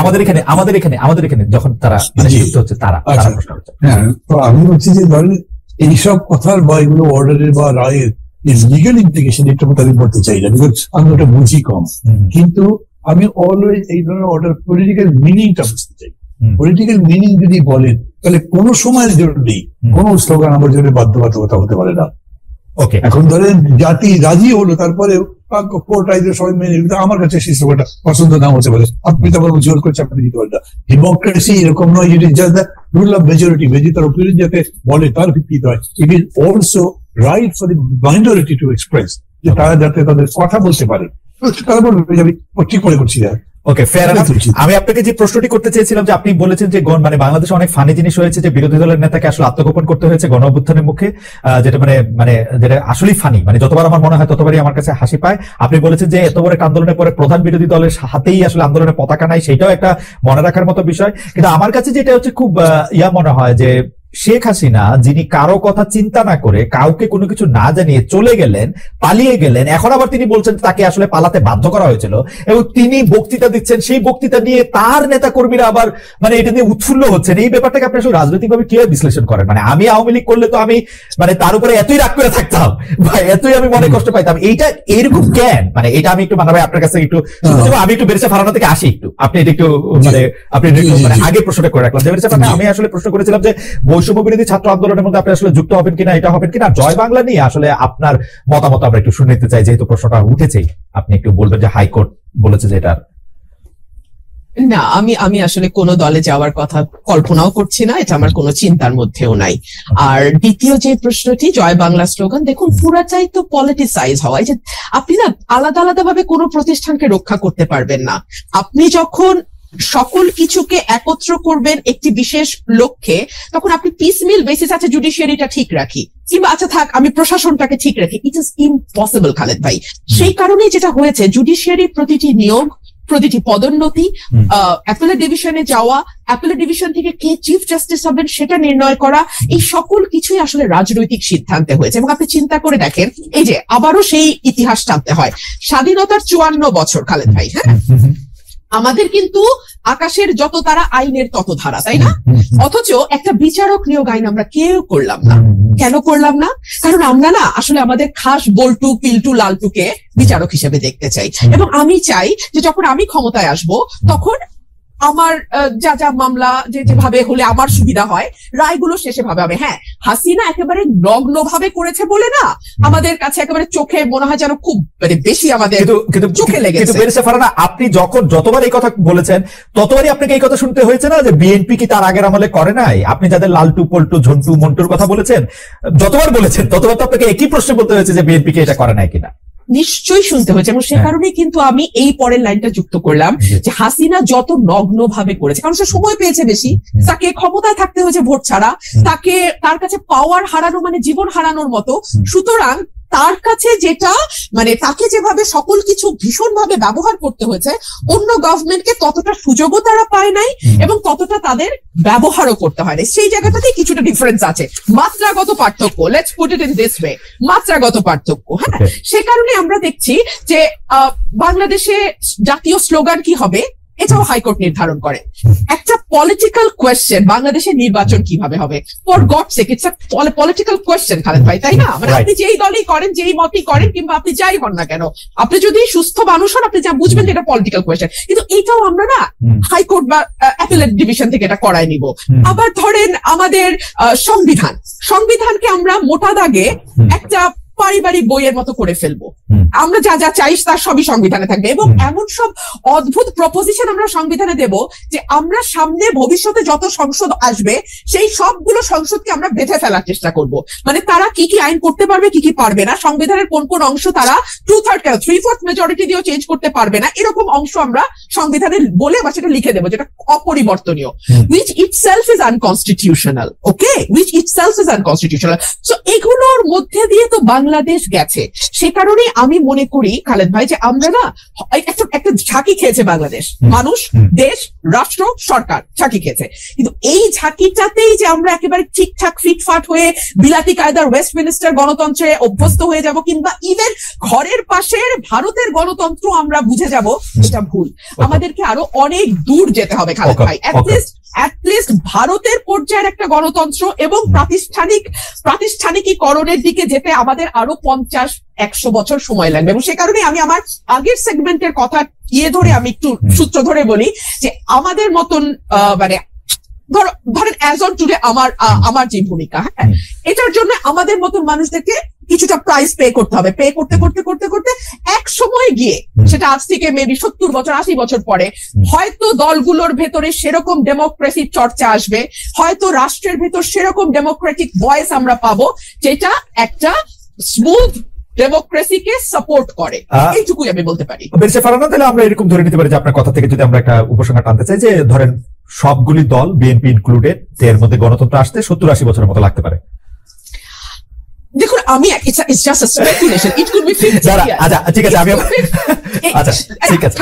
আমাদের এখানে যখন তারা যুক্ত হচ্ছে তারা প্রশ্ন করছে। হ্যাঁ, তো আমি বলছি যে ধরেন এইসব কথার বা এগুলো অর্ডারের বা রায়ের লিগাল ইমপ্লিকেশন একটু তাদের বলতে চাই না, বিকজ আমি ওটা বুঝি কম। কিন্তু আমি অলওয়েজ এই ধরনের অর্ডার পলিটিক্যাল মিনিংটা বুঝতে চাই। পলিটিক্যাল মিনিং যদি বলেন তাহলে কোনো সময়ের জন্যই কোনো স্লোগান আমার জন্য বাধ্যবাধকতা হতে পারে না। ওকে, এখন ধরেন জাতি রাজি হলো, তারপরে কোর্ট আইদের সবাই মেনে নিল, আমার কাছে সেই স্লোগানটা পছন্দ না হতে পারে, আপনি তো বলবো জোর করছে আপনি দিতে পারেন না। ডেমোক্রেসি এরকম নয়, it is just the rule of majority, তার ওপিনিয়ন যাতে বলে তার ভিত্তিতে হয়। It is also right for the minority to express, যে তারা যাতে তাদের কথা বলতে পারে, তারা বলবে আমি ঠিক মনে করছি না। ওকে, ফেয়ার এনাফ। আমি আপনাকে যে প্রশ্নটি করতে চেয়েছিলাম যে আপনি বলেছেন যে মানে বাংলাদেশে অনেক ফানি জিনিস হয়েছে, যে বিরোধী দলের নেতাকে আসলে আত্মগোপন করতে হয়েছে গণ অভ্যুত্থানের মুখে, যেটা মানে যেটা আসলেই ফানি, মানে যতবার আমার মনে হয় ততবারই আমার কাছে হাসি পায়। আপনি বলেছেন যে এত বড় একটা আন্দোলনের পরে প্রধান বিরোধী দলের হাতেই আসলে আন্দোলনের পতাকা নাই, সেটাও একটা মনে রাখার মতো বিষয়। কিন্তু আমার কাছে যেটা হচ্ছে খুব মনে হয় যে শেখ হাসিনা যিনি কারো কথা চিন্তা না করে কাউকে কোনো কিছু না জানিয়ে চলে গেলেন, পালিয়ে গেলেন, এখন আবার তিনি বলছেন তাকে আসলে পালাতে বাধ্য করা হয়েছিল, এবং তিনি বক্তৃতা দিচ্ছেন, সেই বক্তৃতা নিয়ে তার নেতা কর্মীরা আবার মানে এটা নিয়ে উৎফুল্ল হচ্ছেন। এই ব্যাপারটাকে আপনি আসলে রাজনৈতিকভাবে কিভাবে বিশ্লেষণ করেন? মানে আমি আওয়ামী লীগ করলে তো আমি মানে তার উপরে এতই রাগ করে থাকতাম বা এতই আমি মনে কষ্ট পাইতাম, এইটা এরকম কেন? মানে এটা আমি একটু মানবে আপনার কাছে একটু, আমি একটু বেরেসা ফারানা থেকে আসি একটু, আপনি এটা একটু মানে আপনি আগে প্রশ্নটা করে রাখলাম যে বেরেসা ফারানা, আমি আসলে প্রশ্ন করেছিলাম যে বৈষম্য বিরোধী ছাত্র আন্দোলনের মধ্যে আপনি আসলে যুক্ত হবেন কিনা, এটা হবেন কিনা। জয় বাংলা নিয়ে আসলে আপনার মতামত আমরা একটু শুনে নিতে চাই, যেহেতু প্রশ্নটা উঠেছেই, আপনি একটু বলবেন যে হাইকোর্ট বলেছে যে এটা না। আমি আসলে কোন দলে যাওয়ার কথা কল্পনাও করছি না, এটা আমার কোনো চিন্তার মধ্যেও নাই। আর দ্বিতীয় যে প্রশ্নটি জয় বাংলা স্লোগান, দেখুন পুরাটাই তো পলিটিসাইজ হওয়া, যে আপনি না আলাদা আলাদা ভাবে কোনো প্রতিষ্ঠানকে রক্ষা করতে পারবেন না। আপনি যখন সকল কিছুকে একত্র করবেন একটি বিশেষ লক্ষ্যে, তখন আপনি পিসমিল বেসিস আছে জুডিশিয়ারিটা ঠিক রাখি, কিংবা আচ্ছা থাক আমি প্রশাসনটাকে ঠিক রাখি, ইট ইজ ইম্পসিবল খালেদ ভাই। সেই কারণেই যেটা হয়েছে, জুডিশিয়ারির প্রতিটি নিয়োগ প্রতিটি পদোন্নতি, অ্যাপেলেট ডিভিশনে যাওয়া, অ্যাপেলেট ডিভিশন থেকে কে চিফ জাস্টিস হবেন সেটা নির্ণয় করা, এই সকল কিছুই আসলে রাজনৈতিক সিদ্ধান্তে হয়েছে। এবং আপনি চিন্তা করে দেখেন, এই যে আবারও সেই ইতিহাস টানতে হয়, স্বাধীনতার 54 বছর খালেদ ভাই, হ্যাঁ, আমাদের কিন্তু আকাশের যত তারা আইনের তত ধারা, তাই না? অথচ একটা বিচারক নিয়োগ আইন আমরা কেউ করলাম না। কেন করলাম না? কারণ আমরা না আসলে আমাদের খাস বল্টু পিল্টু লালটুকে বিচারক হিসেবে দেখতে চাই। এবং আমি চাই যে যখন আমি ক্ষমতায় আসব তখন আমার যা যা মামলা যেভাবে হলে আমার সুবিধা হয়, রায়গুলো শেষে ভাবে হবে। হ্যাঁ, হাসিনা একেবারে নগ্ন ভাবে করেছে বলে না, আমাদের কাছে একেবারে চোখে মনে হয় যেন খুব বেশি আমাদের চোখে লেগেছে। ফারহানা, আপনি যতবার এই কথা বলেছেন ততবারই আপনাকে এই কথা শুনতে হয়েছে না যে বিএনপি কি তার আগের আমলে করে নাই? আপনি যাদের লালটু পল্টু ঝন্টু মন্টুর কথা বলেছেন, যতবার বলেছেন ততবার তো আপনাকে একই প্রশ্ন বলতে হয়েছে যে বিএনপি কে এটা করে নাই কিনা। নিশ্চয়ই শুনতে হয়েছে, এবং সে কারণেই কিন্তু আমি এই পরের লাইনটা যুক্ত করলাম যে হাসিনা যত নগ্ন ভাবে করেছে, কারণ সে সময় পেয়েছে বেশি, তাকে ক্ষমতায় থাকতে হয়েছে ভোট ছাড়া, তার কাছে পাওয়ার হারানো মানে জীবন হারানোর মতো। সুতরাং তার কাছে যেটা মানে তাকে যেভাবে সকল কিছু ভীষণ ভাবে ব্যবহার করতে হয়েছে, অন্য গভর্নমেন্টকে ততটা সুযোগও তারা পায় নাই এবং ততটা তাদের ব্যবহারও করতে হয় না। সেই জায়গাটাতে কিছুটা ডিফারেন্স আছে, মাত্রাগত পার্থক্য, let's put it in this way, মাত্রাগত পার্থক্য। হ্যাঁ, সে কারণে আমরা দেখছি যে বাংলাদেশে জাতীয় স্লোগান কি হবে এটাও হাইকোর্ট নির্ধারণ করে। একটা পলিটিক্যাল কোয়েশ্চেন, বাংলাদেশের নির্বাচন কিভাবে হবে, for God sake it's a political question Khaled ভাই, তাই না? মানে আপনি যেই দলই করেন, যেই মতই করেন, কিংবা আপনি যাই হন না কেন, আপনি যদি সুস্থ মানুষ হন, আপনি যা বুঝবেন যে এটা পলিটিক্যাল কোয়েশ্চেন। কিন্তু এইটাও আমরা না হাইকোর্ট বা অ্যাপেলেট ডিভিশন থেকে এটা করাই নিব। আবার ধরেন আমাদের সংবিধানকে আমরা মোটা দাগে একটা পারিবারিক বইয়ের মতো করে ফেলবো, আমরা যা যা চাই তার সবই সংবিধানে থাকবে, এবং এমন সব অদ্ভুত প্রপোজিশন আমরা সংবিধানে দেব যে আমরা সামনে ভবিষ্যতে যত সংসদ আসবে সেই সবগুলো সংসদকে আমরা বেঁধে ফেলার চেষ্টা করব। মানে তারা কি কি আইন করতে পারবে, কি কি পারবে না, সংবিধানের কোন কোন অংশ তারা 2/3 মেজরিটি দিয়েও চেঞ্জ করতে পারবে না, এরকম অংশ আমরা সংবিধানে বলে বা সেটা লিখে দেবো যেটা অপরিবর্তনীয়, which itself is unconstitutional, okay, which itself is unconstitutional. So এগুলোর মধ্যে দিয়ে তো বাংলাদেশ গেছে। সে কারণে আমি মনে করি খালেদ ভাই যে আমরা না একটা ঝাঁকি খেয়েছে বাংলাদেশ, মানুষ, দেশ, রাষ্ট্র, সরকার ঝাঁকি খেয়েছে। কিন্তু এই ঝাঁকিটাতেই যে আমরা একেবারে ঠিকঠাক ফিটফাট হয়ে বিলাতি কায়দার ওয়েস্টমিনিস্টার গণতন্ত্রে অভ্যস্ত হয়ে যাব, কিংবা ইভেন ঘরের পাশের ভারতের গণতন্ত্র আমরা বুঝে যাব, এটা ভুল। আমাদেরকে আরো অনেক দূর যেতে হবে খালেদ ভাই, অ্যাটলিস্ট ভারতের পর্যায়ের একটা গণতন্ত্র এবং প্রাতিষ্ঠানিকীকরণের দিকে যেতে আমাদের আরো 50-100 বছর সময় লাগবে। এবং সে কারণে আমি আমার আগের সেগমেন্টের কথা ধরে আমি একটু সূত্র ধরে বলি যে আমাদের মতন মানে ধরেন অ্যাজ অন টুডে আমার যে ভূমিকা, হ্যাঁ, এটার জন্য আমাদের মতন মানুষদেরকে কিছুটা প্রাইস পে করতে হবে। পে করতে করতে করতে করতে এক সময় গিয়ে, সেটা আজ থেকে মেবি 70 বছর 80 বছর পরে, হয়তো দলগুলোর ভেতরে সেরকম ডেমোক্রেসির চর্চা আসবে, হয়তো রাষ্ট্রের ভেতর সেরকম ডেমোক্রেটিক ভয়েস আমরা পাবো যেটা একটা স্মুথ ডেমোক্রেসিকে সাপোর্ট করে। এইটুকুই আমি বলতে পারি। তাহলে আমরা এরকম ধরে নিতে পারি যে আপনার কথা থেকে যদি আমরা একটা উপসংহার টানতে চাই যে ধরেন সবগুলি দল, বিএনপি ইনক্লুডেড, এর মধ্যে গণতন্ত্র আসতে 70-80 বছরের মতো লাগতে পারে। দেখুন, আমি it's just a speculation, it could be 50 years. আচ্ছা ঠিক আছে, আমি আচ্ছা ঠিক আছে,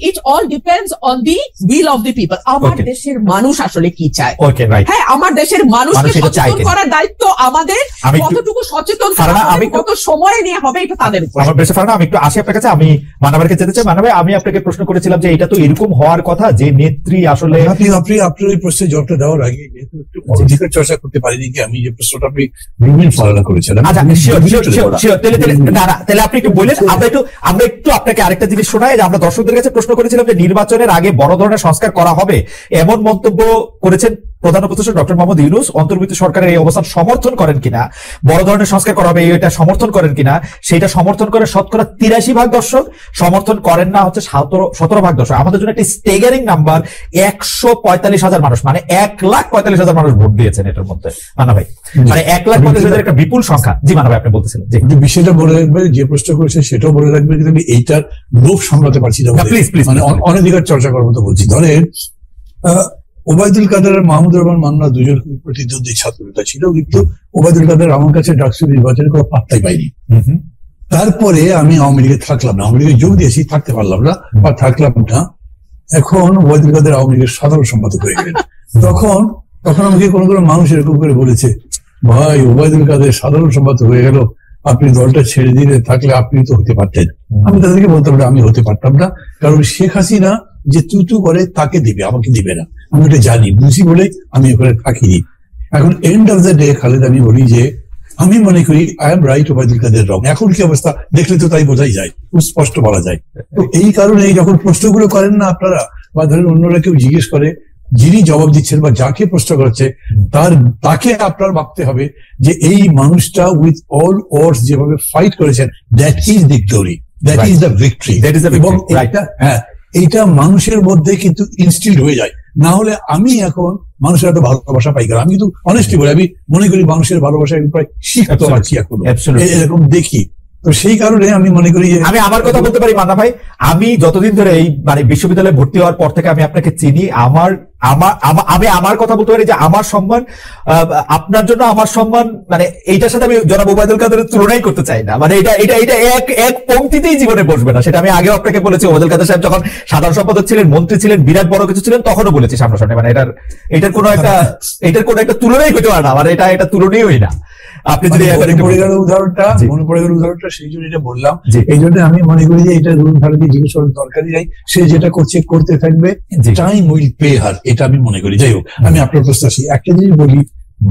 it all depends on the will of the people. আমার দেশের মানুষ আসলে কি চায়। ওকে, রাইট। হ্যাঁ, আমার দেশের মানুষকে সচেতন করার দায়িত্ব আমাদের, কতটুকু সচেতন কত সময় নিয়ে হবে এটা তাদের উপর। আমার বেশি ফারানা, আমি একটু আসি আপনার কাছে, আমি মানবেরকে যেতে চাই। মানবে, আমি আপনাকে প্রশ্ন করেছিলাম যে এটা তো এরকম হওয়ার কথা যে নেত্রী আসলে, আপনি আপনার এই প্রশ্নের জবাবটা দেওয়ার আগে একটু অধিকার চর্চা করতে পারিনি কি আমি যে প্রশ্নটা আপনি ফারানা করেছেন। তাহলে আপনি একটু বললেন, আমরা একটু আপনাকে আরেকটা জিনিস শোনাই যে আমরা দর্শকদের কাছে প্রশ্ন করেছিলাম যে নির্বাচনের আগে বড় ধরনের সংস্কার করা হবে, এমন মন্তব্য করেছেন প্রধান উপদেষ্টা ডক্টর মোহাম্মদ ইউনূস। অন্তর্বর্তী সরকারের এই অবস্থান সমর্থন করেন কিনা, বড় ধরনের সংস্কার করা হবে এটা সমর্থন করেন কিনা, সেটা সমর্থন করে 83% দর্শক, সমর্থন করেন না হচ্ছে 17% দর্শক। আমাদের জন্য একটা স্টেগারিং নাম্বার, 145,000 মানুষ, মানে 1,45,000 মানুষ ভোট দিয়েছেন এটার মধ্যে। মানা ভাই, মানে 1,45,000 একটা বিপুল সংখ্যা। জি মানা ভাই, আপনি বলতেছিলেন যে বিষয়টা বলে রাখবে, যে প্রশ্ন করেছে সেটাও বলে রাখবে, কিন্তু আমি এইটার লোভ সামলাতে পারছি না। প্লিজ, মানে অনধিকার চর্চা করার মতো বলছি। ধরেন ওবায়দুল কাদের আর মাহমুদুর রহমান মান্না দুজন প্রতিদ্বন্দ্বী ছাত্র নেতা ছিল, কিন্তু ওবায়দুল কাদের আমার কাছে ডাকসু নির্বাচনের কোনো পাত্তাই পাইনি। তারপরে আমি আওয়ামী লীগে থাকলাম না, আওয়ামী লীগে যোগ দিয়েছি, থাকতে পারলাম না বা থাকলাম না। এখন ওবায়দুল কাদের আওয়ামী লীগের সাধারণ সম্পাদক হয়ে গেলেন। তখন আমাকে কোনো মানুষ এরকম করে বলেছে, ভাই ওবায়দুল কাদের সাধারণ সম্পাদক হয়ে গেল, আপনি দলটা ছেড়ে দিলে থাকলে আপনি তো হতে পারতেন। আমি তাদেরকে বলতাম না, আমি হতে পারতাম না, কারণ শেখ হাসিনা যে তুতু করে তাকে দিবে, আমাকে দিবে না। আমি এটা জানি, বুঝি বলে আমি ওখানে থাকিনি। এখন end of the day Khaled, আমি বলি যে আমি মনে করি I am right, Obaidul Quader রং। এখন কি অবস্থা দেখলে তো তাই বোঝাই যায়, খুব স্পষ্ট বলা যায়। তো এই কারণে যখন প্রশ্নগুলো করেন না আপনারা, বা ধরেন অন্যরা কেউ জিজ্ঞেস করে, যিনি জবাব দিচ্ছেন বা যাকে প্রশ্ন করছে তাকে আপনার ভাবতে হবে যে এই মানুষটা উইথ অল অডস যেভাবে ফাইট করেছেন, that is the glory, that is the victory. এবং এইটা মানুষের মধ্যে কিন্তু ইনস্টিলড হয়ে যায়। না হলে আমি এখন মানুষের এত ভালোবাসা পাই কারণ আমি কিন্তু অনেস্টলি বলি, আমি মনে করি মানুষের ভালোবাসা প্রায় শিখতে পারছি এখন, এরকম দেখি। তো সেই কারণে আমি মনে করি, আমি আমার কথা বলতে পারি মান্না ভাই, আমি যতদিন ধরে এই মানে বিশ্ববিদ্যালয়ে ভর্তি হওয়ার পর থেকে আমি আপনাকে চিনি, আমি আমার কথা বলতে পারি যে আমার সম্মান আপনার জন্য, আমার সম্মান মানে এইটার সাথে আমি জনাব ওবায়দুল কাদেরের তুলনাই করতে চাই না। মানে এটা এক পংক্তিতেই জীবনে বসবে না। সেটা আমি আগেও আপনাকে বলেছি, ওবায়দুল কাদের সাহেব যখন সাধারণ সম্পাদক ছিলেন, মন্ত্রী ছিলেন, বিরাট বড় কিছু ছিলেন, তখনও বলেছি সামনাসামনি, মানে এটার কোনো একটা তুলনাই হতে পারে না, মানে এটা তুলনীয়ই না। আপনি যদি উদাহরণটা সেই জন্য এটা বললাম, এই জন্য আমি মনে করি যে এটা জিজ্ঞেস করার দরকারই নাই, সে যেটা করতে থাকবে, টাইম উইল পে হার, এটা আমি মনে করি। যাই হোক, আমি আপনার প্রশ্ন আসি, একটা জিনিস বলি,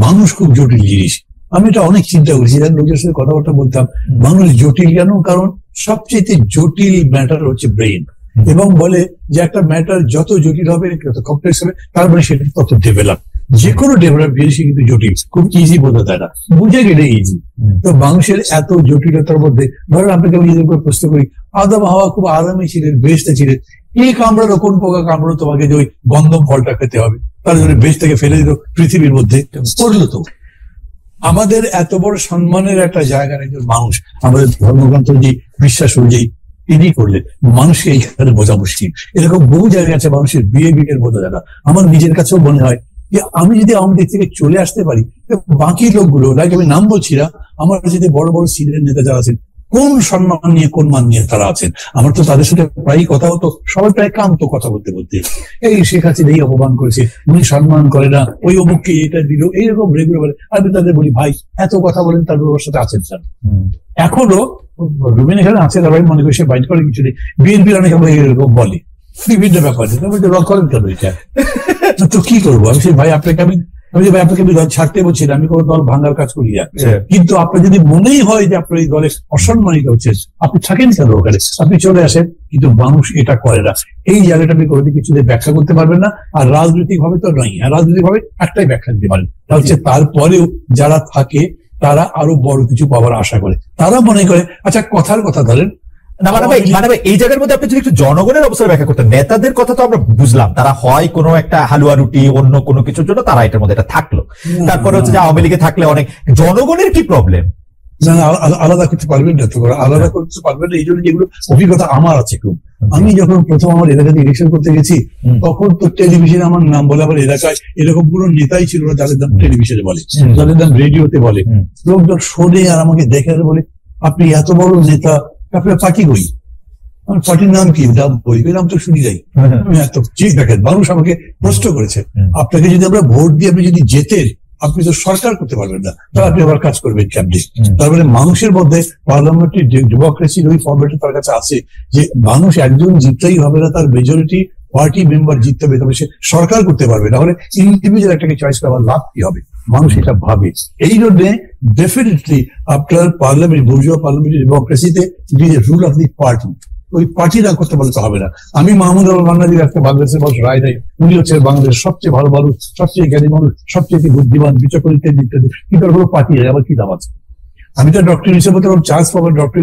মানুষ খুব জটিল জিনিস। আমি এটা অনেক চিন্তা করেছি, লোকের সাথে কথাবার্তা বলতাম, মানুষ জটিল কেন? কারণ সবচেয়ে জটিল ম্যাটার হচ্ছে ব্রেইন, এবং বলে যে একটা ম্যাটার যত জটিল হবে, যত কমপ্লেক্স হবে, তার মানে সেটা তত ডেভেলপ। যে কোনো ডেভেলপ জিনিসই কিন্তু জটিল, খুব ইজি বোঝা যায় না, বুঝে গেলে ইজি। তো মানুষের এত জটিলতার মধ্যে, ধরেন আপনাকে আমি যদি প্রশ্ন করি, আদম হাওয়া খুব আরামে ছিলেন, বেহেশতে ছিলেন, এই কামড়ালো, কোন পোকা কামড়ালো তোমাকে যে ওই গন্ধম ফলটা খেতে হবে, তার জন্য বেহেশত থেকে ফেলে দিল পৃথিবীর মধ্যে, করলো তো। আমাদের এত বড় সম্মানের একটা জায়গার একজন মানুষ, আমাদের ধর্মগ্রন্থ যে বিশ্বাস অনুযায়ী তিনি করলেন, মানুষকে এইখানে বোঝা মুশকিল। এরকম বহু জায়গা আছে মানুষের বিহেভিয়ার বোঝা যায় না। আমার নিজের কাছেও মনে হয় যে আমি যদি আওয়ামী লীগ থেকে চলে আসতে পারি, বাকি লোকগুলো, লাইক আমি নাম বলছি না, আমার যদি বড় বড় সিনিয়র নেতা যারা আছেন, কোন সম্মান নিয়ে কোন মান নিয়ে তারা আছেন, আমার তো তাদের সাথে প্রায় কথা হতো, সবাই প্রায় কান্ত কথা বলতে এই শেখ হাসিনা এই অপমান করেছে, উনি সম্মান করে না, ওই অমুককে এটা দিল, এইরকম রেগুলার। আমি তাদের বলি, ভাই এত কথা বলেন, তার ওর সাথে আছেন স্যার, এখনো রুবিন এখানে আছে, তার মনে করি সে বাইট করে কিছু নেই, বিএনপির অনেক এরকম বলে বিভিন্ন ব্যাপারে, রক করেন কেন এটা? তো কি করবো আমি? সেই ভাই আপনাকে আমি দল ছাড়তে বলছি না, আমি কোনো দল ভাঙার কাজ করি না, কিন্তু আপনার যদি মনেই হয় যে আপনার এই দলে অসম্মানিত হচ্ছে, আপনি থাকেন কেন ওখানে? আপনি চলে আসেন। কিন্তু মানুষ এটা করে না, এই জায়গাটা আপনি কোনোদিন কিছু ব্যাখ্যা করতে পারবেন না। আর রাজনৈতিক ভাবে তো নয়, রাজনৈতিক ভাবে একটাই ব্যাখ্যা দিতে পারেন, তা হচ্ছে তারপরেও যারা থাকে তারা আরো বড় কিছু পাওয়ার আশা করে, তারা মনে করে, আচ্ছা কথার কথা ধরেন না, মানে এই জায়গার মধ্যে আপনি যদি একটু জনগণের অবস্থা ব্যাখ্যা করতেন। নেতাদের কথা তো আমরা বুঝলাম, তারা হয় কোনো একটা হালুয়া রুটি, অন্য কোনো কিছুর জন্য তারা এটার মধ্যে এটা থাকলো, তারপরে হচ্ছে যে আওয়ামী লীগে থাকলে অনেক, জনগণের কি প্রবলেম? না, আলাদা করতে পারবেন না, তো আলাদা করতে পারবেন না। এই জন্য যেগুলো অভিজ্ঞতা আমার আছে খুব, আমি যখন প্রথম আমার এলাকাতে ইলেকশন করতে গেছি, তখন তো টেলিভিশনে আমার নাম বলে, আমার এলাকায় এরকম পুরো নেতাই ছিল না যাদের নাম টেলিভিশনে বলে, যাদের নাম রেডিওতে বলে, লোকজন শোনে আর আমাকে দেখে বলে, আপনি এত বড় নেতা, আপনার পার্টি বই, আমার পার্টির নাম কি? নাম বই, নাম তো শুনি যাই। ঠিক দেখেন, মানুষ আমাকে প্রশ্ন করেছে, আপনাকে যদি আমরা ভোট দিয়ে আপনি যদি জেতেন, আপনি তো সরকার করতে পারবেন না, তাহলে আপনি আবার কাজ করবেন কেমনি? তার মানে মানুষের মধ্যে পার্লামেন্টারি ডেমোক্রেসির ওই ফর্মেটে তার কাছে আছে যে মানুষ একজন জিততেই হবে না, তার মেজরিটি পার্টি মেম্বার জিততে হবে, তবে সে সরকার করতে পারবে, তাহলে ইন্ডিভিজুয়াল একটাকে চয়েস করার লাভ কি হবে? মানুষ এটা ভাবে। এই জন্য ডেফিনেটলি আপনার পার্লামেন্ট, বুর্জোয়া পার্লামেন্টারি ডেমোক্রেসিতে রুল অফ দি পার্টি, ওই পার্টি না করতে বলতে হবে না। আমি মাহমুদ আল মান্নাজির একটা বাংলাদেশের মানুষ রায় দেয়, উনি হচ্ছে বাংলাদেশের সবচেয়ে ভালো মানুষ, সবচেয়ে জ্ঞানী মানুষ, সবচেয়ে বুদ্ধিমান, বিচক্ষণ ইত্যাদি ইত্যাদি, কিন্তু কোনো পার্টি নেই, আমার কি দাম আছে? আমি তো ডক্টর হিসেবে তো চান্স পাবো, ডক্টর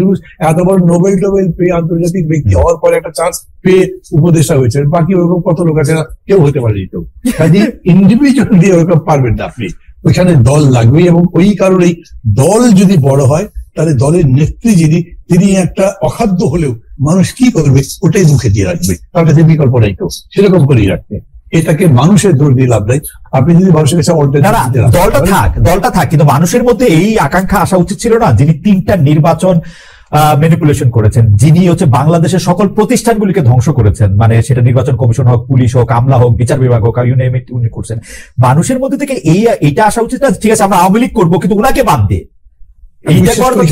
এত বড় নোবেল পেয়ে আন্তর্জাতিক ব্যক্তি হওয়ার পরে একটা চান্স পেয়ে উপদেষ্টা হয়েছে, বাকি ওরকম কত লোক আছে, কেউ হতে পারেনি। তো কাজে ইন্ডিভিজুয়াল দিয়ে ওরকম পারবেন না আপনি, ওইখানে দল লাগবে। এবং ওই কারণেই দল যদি বড় হয়, তাহলে দলের নেত্রী যিনি, তিনি একটা অখাদ্য হলেও মানুষ কি করবে ওটাই মুখে দিয়ে রাখবে, তার কাছে বিকল্প নাই, তো সেরকম করেই রাখবে। এটাকে মানুষের দোষ দিয়ে লাভ নাই। আপনি যদি মানুষের কাছে দলটা থাক, কিন্তু মানুষের মধ্যে এই আকাঙ্ক্ষা আসা উচিত ছিল না, যিনি 3টা নির্বাচন ম্যানিপুলেশন করেছেন, যিনি হচ্ছে বাংলাদেশের সকল প্রতিষ্ঠানগুলিকে ধ্বংস করেছেন, মানে সেটা নির্বাচন কমিশন হোক, পুলিশ হোক, আমলা হোক, বিচার বিভাগ হোক, ইউ নেম ইট, উনি করছেন। মানুষের মধ্যে থেকে এইটা আসা উচিত না, ঠিক আছে আমরা আওয়ামী লীগ করবো কিন্তু উনাকে বাদ দিয়ে এইটা করবো।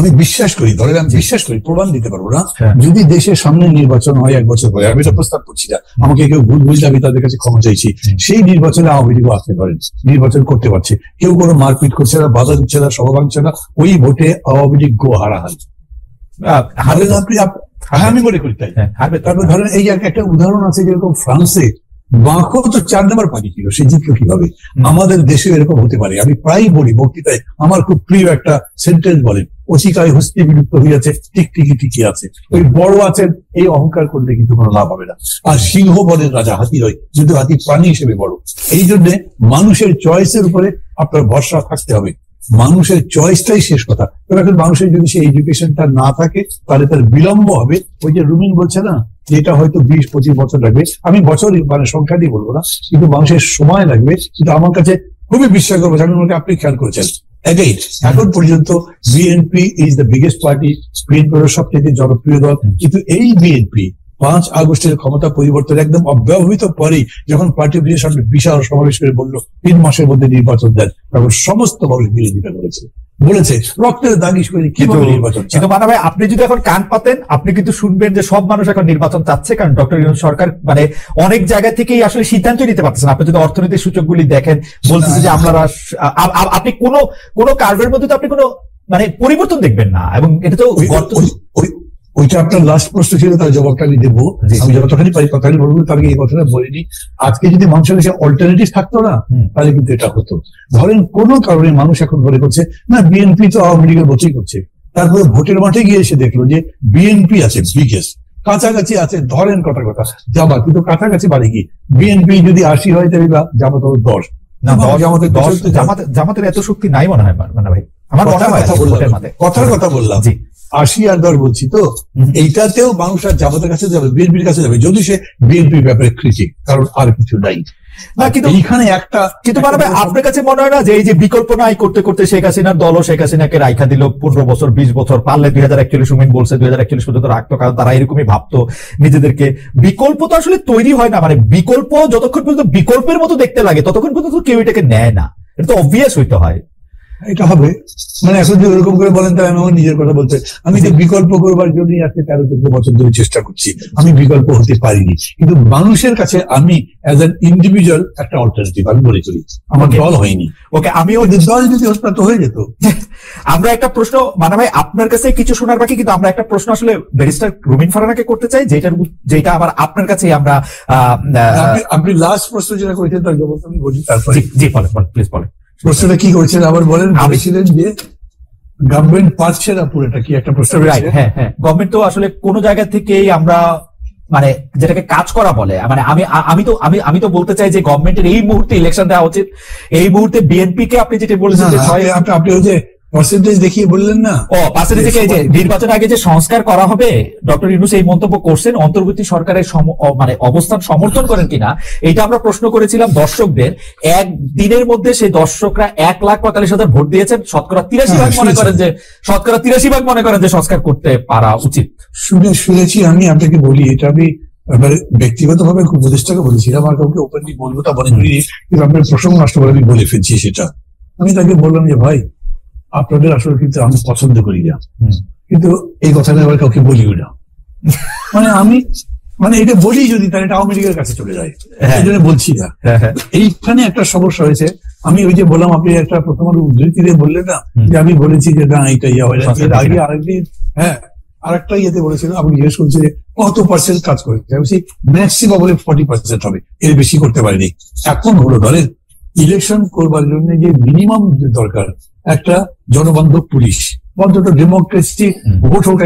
আমি বিশ্বাস করি, ধরেন আমি বিশ্বাস করি, প্রমাণ দিতে পারবো না, যদি দেশের সামনে নির্বাচন হয় 1 বছর পরে, আমি এটা প্রস্তাব করছি না, আমাকে কেউ ভুল বুঝলে আমি তাদের কাছে ক্ষমা চাইছি, সেই নির্বাচনে আওয়ামী লীগও আসতে পারেন, নির্বাচন করতে পারছে, কেউ কোনো মারপিট করছে না, বাধা দিচ্ছে না, সভা ভাঙছে না, ওই ভোটে আওয়ামী লীগ গো হারাহারি। আমি মনে করি তাই। তারপর ধরেন এই একটা উদাহরণ আছে, যেরকম ফ্রান্সে বাঁকো তো 4 নম্বর পার্টি ছিল, সে জিতলো কিভাবে? আমাদের দেশে এরকম হতে পারে। আমি প্রায় বলি বক্তৃতায়, আমার খুব প্রিয় একটা সেন্টেন্স বলেন, অচিকায় হস্তি বিলুপ্ত হইয়াছে, টিকটিকি টিকি আছে। ওই বড় আছেন এই অহংকার করলে কিন্তু কোনো লাভ হবে না। আর সিংহ বলেন রাজা, হাতি নয়, কিন্তু হাতি প্রাণী হিসেবে বড়। এই জন্য মানুষের চয়েসের উপরে আপনার ভরসা থাকতে হবে, মানুষের চয়েসটাই শেষ কথা। তবে এখন মানুষের যদি সেই এডুকেশনটা না থাকে তাহলে তার বিলম্ব হবে। ওই যে রুমিন বলছে না, যেটা হয়তো 20-25 বছর লাগবে, আমি বছর মানে সংখ্যা দিয়ে বলবো না, কিন্তু মানুষের সময় লাগবে। কিন্তু আমার কাছে খুবই বিশ্বাস করবো, আমি মনে আপনি খেয়াল করেছেন, এখন পর্যন্ত BNP is the biggest party, BNP সব থেকে জনপ্রিয় দল, কিন্তু এই বিএনপি 5 আগস্টের ক্ষমতা পরিবর্তন একদম অব্যবহিত পরেই যখন পার্টি অফিসের সামনে বিশাল সমাবেশ করে বললো 3 মাসের মধ্যে নির্বাচন দেন, তখন সমস্ত মানুষ বিরোধিতা করেছে, বলেছে রক্তের দাগি করে কিভাবে নির্বাচন। কিন্তু মানা ভাই, আপনি যদি এখন কান পাতেন আপনি কিন্তু শুনবেন যে সব মানুষ এখন নির্বাচন চাচ্ছে, কারণ ডক্টর ইউনূস সরকার মানে অনেক জায়গা থেকেই আসলে সিদ্ধান্ত নিতে পারতেছেন। আপনি যদি অর্থনৈতিক সূচকগুলি দেখেন, বলতেছে যে আমরা আপনি কোনো কার্ভের মধ্যে তো আপনি কোনো মানে পরিবর্তন দেখবেন না, এবং এটা তো ওইটা আপনার লাস্ট প্রশ্ন ছিল, তার জবাবটা আমি দেবো। আমি যতখানি পারি কথাটি বলবো, তাকে এই কথাটা বলিনি। আজকে যদি মানুষের কাছে অল্টারনেটিভ থাকতো না, তাহলে কিন্তু এটা হতো। ধরেন কোনো কারণে মানুষ এখন মনে করছে না বিএনপি তো আওয়ামী লীগের মতোই করছে, তারপরে ভোটের মাঠে গিয়ে এসে দেখলো যে বিএনপি আছে বিগেস্ট, কাছাকাছি আছে, ধরেন কথা জামাত, কিন্তু কাছাকাছি বাড়ি গিয়ে বিএনপি যদি 80 হয় তাহলে জামাত 10 না, জামাতের এত শক্তি নাই মনে হয় মানে ভাই, আমার কথার কথা বললাম 80 আর 10 বলছি তো, এইটাতেও মানুষ আর জামাতের কাছে যাবে, বিএনপির কাছে যাবে, যদি সে বিএনপির ব্যাপারে ক্রিটিক, কারণ আর কিছু নাই। এইখানে একটা কিন্তু আপনার কাছে মনে হয় না যে এই যে বিকল্প নাই করতে করতে শেখ হাসিনার দল শেখ হাসিনাকে রাইখা দিল 15 বছর 20 বছর, পারলে 2041 সুমিন বলছে 2041 পর্যন্ত রাখতো, কারণ তারা এরকমই ভাবতো নিজেদেরকে। বিকল্প তো আসলে তৈরি হয় না, মানে বিকল্প যতক্ষণ পর্যন্ত বিকল্পের মতো দেখতে লাগে ততক্ষণ পর্যন্ত কেউ এটাকে নেয় না, এটা তো অবভিয়াস হইতে হয়। এটা হবে মানে এখন যদি ওরকম করে বলেন তাহলে আমি আমার নিজের কথা বলতে, আমি যে বিকল্প করবার জন্যই আজকে 13-14 বছর ধরে চেষ্টা করছি, আমি বিকল্প হতে পারিনি, কিন্তু মানুষের কাছে আমি অ্যাজ অ্যান ইন্ডিভিজুয়াল একটা অল্টারনেটিভ আমি মনে করি। আমার দল হয়নি, ওকে, আমিও দল যদি হতো হয়ে যেত। আমরা একটা প্রশ্ন মানে ভাই আপনার কাছে কিছু শোনার বাকি, কিন্তু আমরা একটা প্রশ্ন আসলে ব্যারিস্টার রুমিন ফারহানাকে করতে চাই, যেটা আবার আপনার কাছে আমরা আপনি লাস্ট প্রশ্ন যেটা করেছেন তার জবাব আমি বলি, তারপরে জি বলেন প্লিজ বলেন। প্রশ্নটা কি করেছেন আবার বলেন? বলেছিলেন যে গভর্নমেন্ট পারছে না পুরোটা, কি একটা প্রশ্ন? রাইট, হ্যাঁ, গভর্নমেন্ট তো আসলে কোন জায়গা থেকেই আমরা মানে যেটাকে কাজ করা বলে, মানে আমি তো বলতে চাই যে গভর্নমেন্টের এই মুহূর্তে ইলেকশন দেওয়া উচিত। এই মুহূর্তে বিএনপি কে আপনি যেটা বলেছেন আপনি ওই যে পার্সেন্টেজ দেখিয়ে বললেন না, পার্সেন্টেজ দেখে যে নির্বাচন আগে যে সংস্কার করা হবে, ডক্টর ইউনূস এই মন্তব্য করছেন, অন্তর্বর্তী সরকারের মানে অবস্থান সমর্থন করেন কিনা এটা আমরা প্রশ্ন করেছিলাম দর্শকদের। একদিনের মধ্যে সেই দর্শকরা 1,45,000 ভোট দিয়েছেন, শতকরা 83% মনে করেন যে সংস্কার করতে পারা উচিত। শুনেছি। আমি আপনাকে বলি, এটা আমি ব্যক্তিগত ভাবে উপদেষ্টাকে বলেছিলাম, আর কাউকে ওপেনলি বলবো তা মনে করি, কিন্তু আপনার প্রসঙ্গ নষ্ট করে আমি বলে ফেলছি সেটা। আমি তাকে বললাম যে ভাই আপনাদের আসলে কিন্তু আমি পছন্দ করি না, কিন্তু এই কথাটা আবার কাউকে বলিও না। মানে আমি এটা বলি যদি তাহলে এটা আওয়ামী লীগের কাছে চলে যায়, এই জন্য বলছি না। এইখানে একটা সমস্যা হয়েছে। আমি ওই যে বললাম, আপনি একটা প্রথম উদ্ধৃতি দিয়ে বললেন না যে আমি বলেছি যে না এটা ইয়ে হয় না, এর আগে আরেকদিন আরেকটা ইয়েতে বলেছিল, আপনি জিজ্ঞেস করছেন যে কত পার্সেন্ট কাজ করেছে, আমি বলছি ম্যাক্সিমাম বলে 40% হবে, এর বেশি করতে পারিনি। এখন হলো ধরেন ইলেকশন করবার জন্য যে মিনিমাম দরকার একটা জনবান্ধব পুলিশ, অন্তত ডেমোক্রেসি, ভোট হোক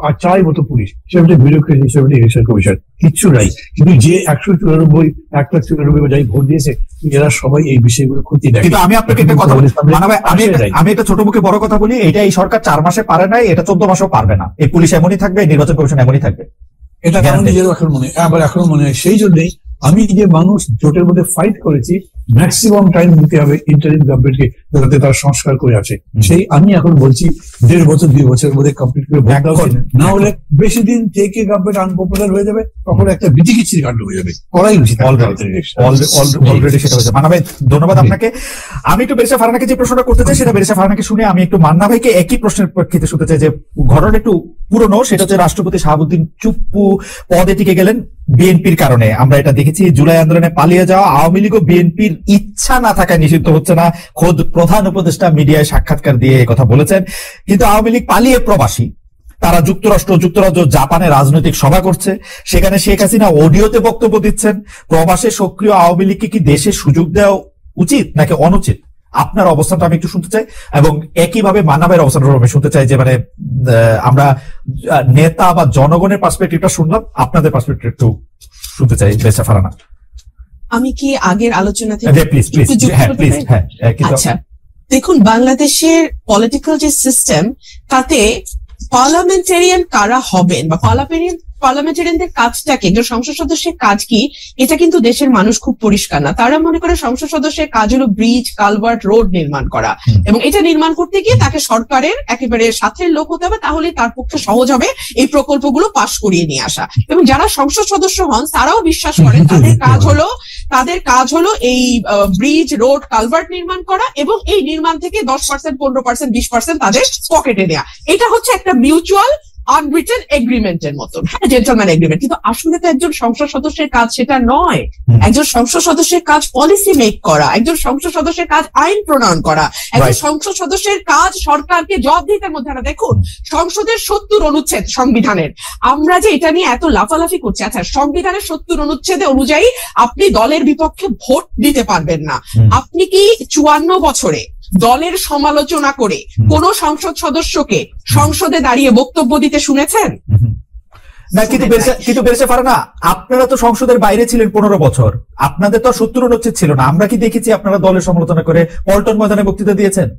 আর চাই মতো পুলিশ, সেটা বিউরোক্রেসি, সেটা ইলেকশন কমিশন, কিচ্ছু নাই। কিন্তু যে 194 যাই ভোট দিয়েছে এরা সবাই এই বিষয়গুলো ক্ষতি দেয়। কিন্তু আমি আপনাকে একটা কথা বলি, আমি একটা ছোট মুখে বড় কথা বলি, এটা এই সরকার 4 মাসে পারে নাই, এটা 14 মাসেও পারবে না। এই পুলিশ এমনই থাকবে, নির্বাচন কমিশন এমনই থাকবে, এটা আমার নিজেরও এখন মনে হয়। আবার এখনো মনে হয়। সেই জন্যই আমি যে মানুষ জোটের মধ্যে ফাইট করেছি ম্যাক্সিমাম টাইম দিতে হবে ইন্টারিম গভর্নমেন্টকে, যাতে তারা সংস্কার করে আসে। সেই আমি এখন বলছি 1.5 বছর 2 বছরের মধ্যে কমপ্লিট করে ভোট দেওয়া উচিত, না হলে বেশি দিন থেকে গভর্নমেন্ট আনপপুলার হয়ে যাবে, তখন একটা বিচিকিচ্ছির কাণ্ড হয়ে যাবে, করাই উচিত। অলরেডি সেটা হয়েছে। মান্না ভাই ধন্যবাদ আপনাকে। আমি একটু বেরিসা ফারহানাকে যে প্রশ্নটা করতে চাই সেটা বেরিসা ফারহানাকে শুনে আমি একটু মান্না ভাইকে একই প্রশ্নের প্রেক্ষিতে শুনতে চাই, যে ঘটনা একটু পুরনো, সেটা হচ্ছে রাষ্ট্রপতি শাহাবুদ্দিন চুপ্পু পদে টিকে গেলেন বিএনপির কারণে। আমরা এটা দেখেছি, জুলাই আন্দোলনে পালিয়ে যাওয়া আওয়ামী লীগ ও বিএনপির ইচ্ছা না থাকায় নিষিদ্ধ হচ্ছে না, খোদ প্রধান উপদেষ্টা মিডিয়ায় সাক্ষাৎকার দিয়ে কথা বলেছেন। কিন্তু আওয়ামী লীগ পালিয়ে প্রবাসী, তারা যুক্তরাজ্য জাপানে রাজনৈতিক সভা করছে, সেখানে শেখ হাসিনা অডিওতে বক্তব্য দিচ্ছেন। প্রবাসে সক্রিয় আওয়ামী লীগকে কি দেশে সুযোগ দেওয়া উচিত নাকি অনুচিত? আপনার অবস্থানটা আমি একটু শুনতে চাই, এবং একইভাবে মান্না ভাইয়ের অবস্থানটা আমি শুনতে চাই, যে মানে আমরা নেতা বা জনগণের পার্সপেক্টিভটা শুনলাম, আপনাদের পার্সপেক্টিভ একটু শুনতে চাই। বেরিসা ফারহানা, আমি কি আগের আলোচনা থেকে প্লিজ। আচ্ছা, দেখুন, বাংলাদেশের পলিটিক্যাল যে সিস্টেম, তাতে পার্লামেন্টারিয়ান কারা হবেন বা পার্লামেন্টারিয়ানদের কাজটা কি, একজন সংসদ সদস্যের কাজ কি, এটা কিন্তু দেশের মানুষ খুব পরিষ্কার না। তারা মনে করে সংসদ সদস্যের কাজ হলো ব্রিজ, কালভার্ট, রোড নির্মাণ করা, এবং এটা নির্মাণ করতে গিয়ে তাকে সরকারের একেবারে সাথের লোক হতে হবে, তাহলে তার পক্ষে সহজ হবে এই প্রকল্পগুলো পাশ করিয়ে নিয়ে আসা। এবং যারা সংসদ সদস্য হন তারাও বিশ্বাস করেন তাদের কাজ হলো এই ব্রিজ, রোড, কালভার্ট নির্মাণ করা, এবং এই নির্মাণ থেকে 10%, 15%, 20% তাদের পকেটে নেওয়া। এটা হচ্ছে একটা মিউচুয়াল আনরিটেন এগ্রিমেন্টের মতন, হ্যাঁ, জেন্টলম্যান এগ্রিমেন্ট। কিন্তু আসলে তো একজন সংসদ সদস্যের কাজ সেটা নয়। একজন সংসদ সদস্যের কাজ পলিসি মেক করা, একজন সংসদ সদস্যের কাজ আইন প্রণয়ন করা, একজন সংসদ সদস্যের কাজ সরকারকে জবাবদিহিতার মধ্যে আনা। দেখুন, সংসদের 70 অনুচ্ছেদ সংবিধানের, আমরা যে এটা নিয়ে এত লাফালাফি করছি, আচ্ছা, সংবিধানের 70 অনুচ্ছেদে অনুযায়ী আপনি দলের বিপক্ষে ভোট দিতে পারবেন না। আপনি কি 54 বছরে দলের সমালোচনা করে কোন সংসদ সদস্যকে সংসদে দাঁড়িয়ে বক্তব্য দিতে শুনেছেন? না, কিন্তু বেরিসা ফারহানা, আপনারা তো সংসদের বাইরে ছিলেন 15 বছর, আপনাদের তো 70 অনুচ্ছেদ ছিল না। আমরা কি দেখেছি আপনারা দলের সমালোচনা করে পল্টন ময়দানে বক্তৃতা দিয়েছেন?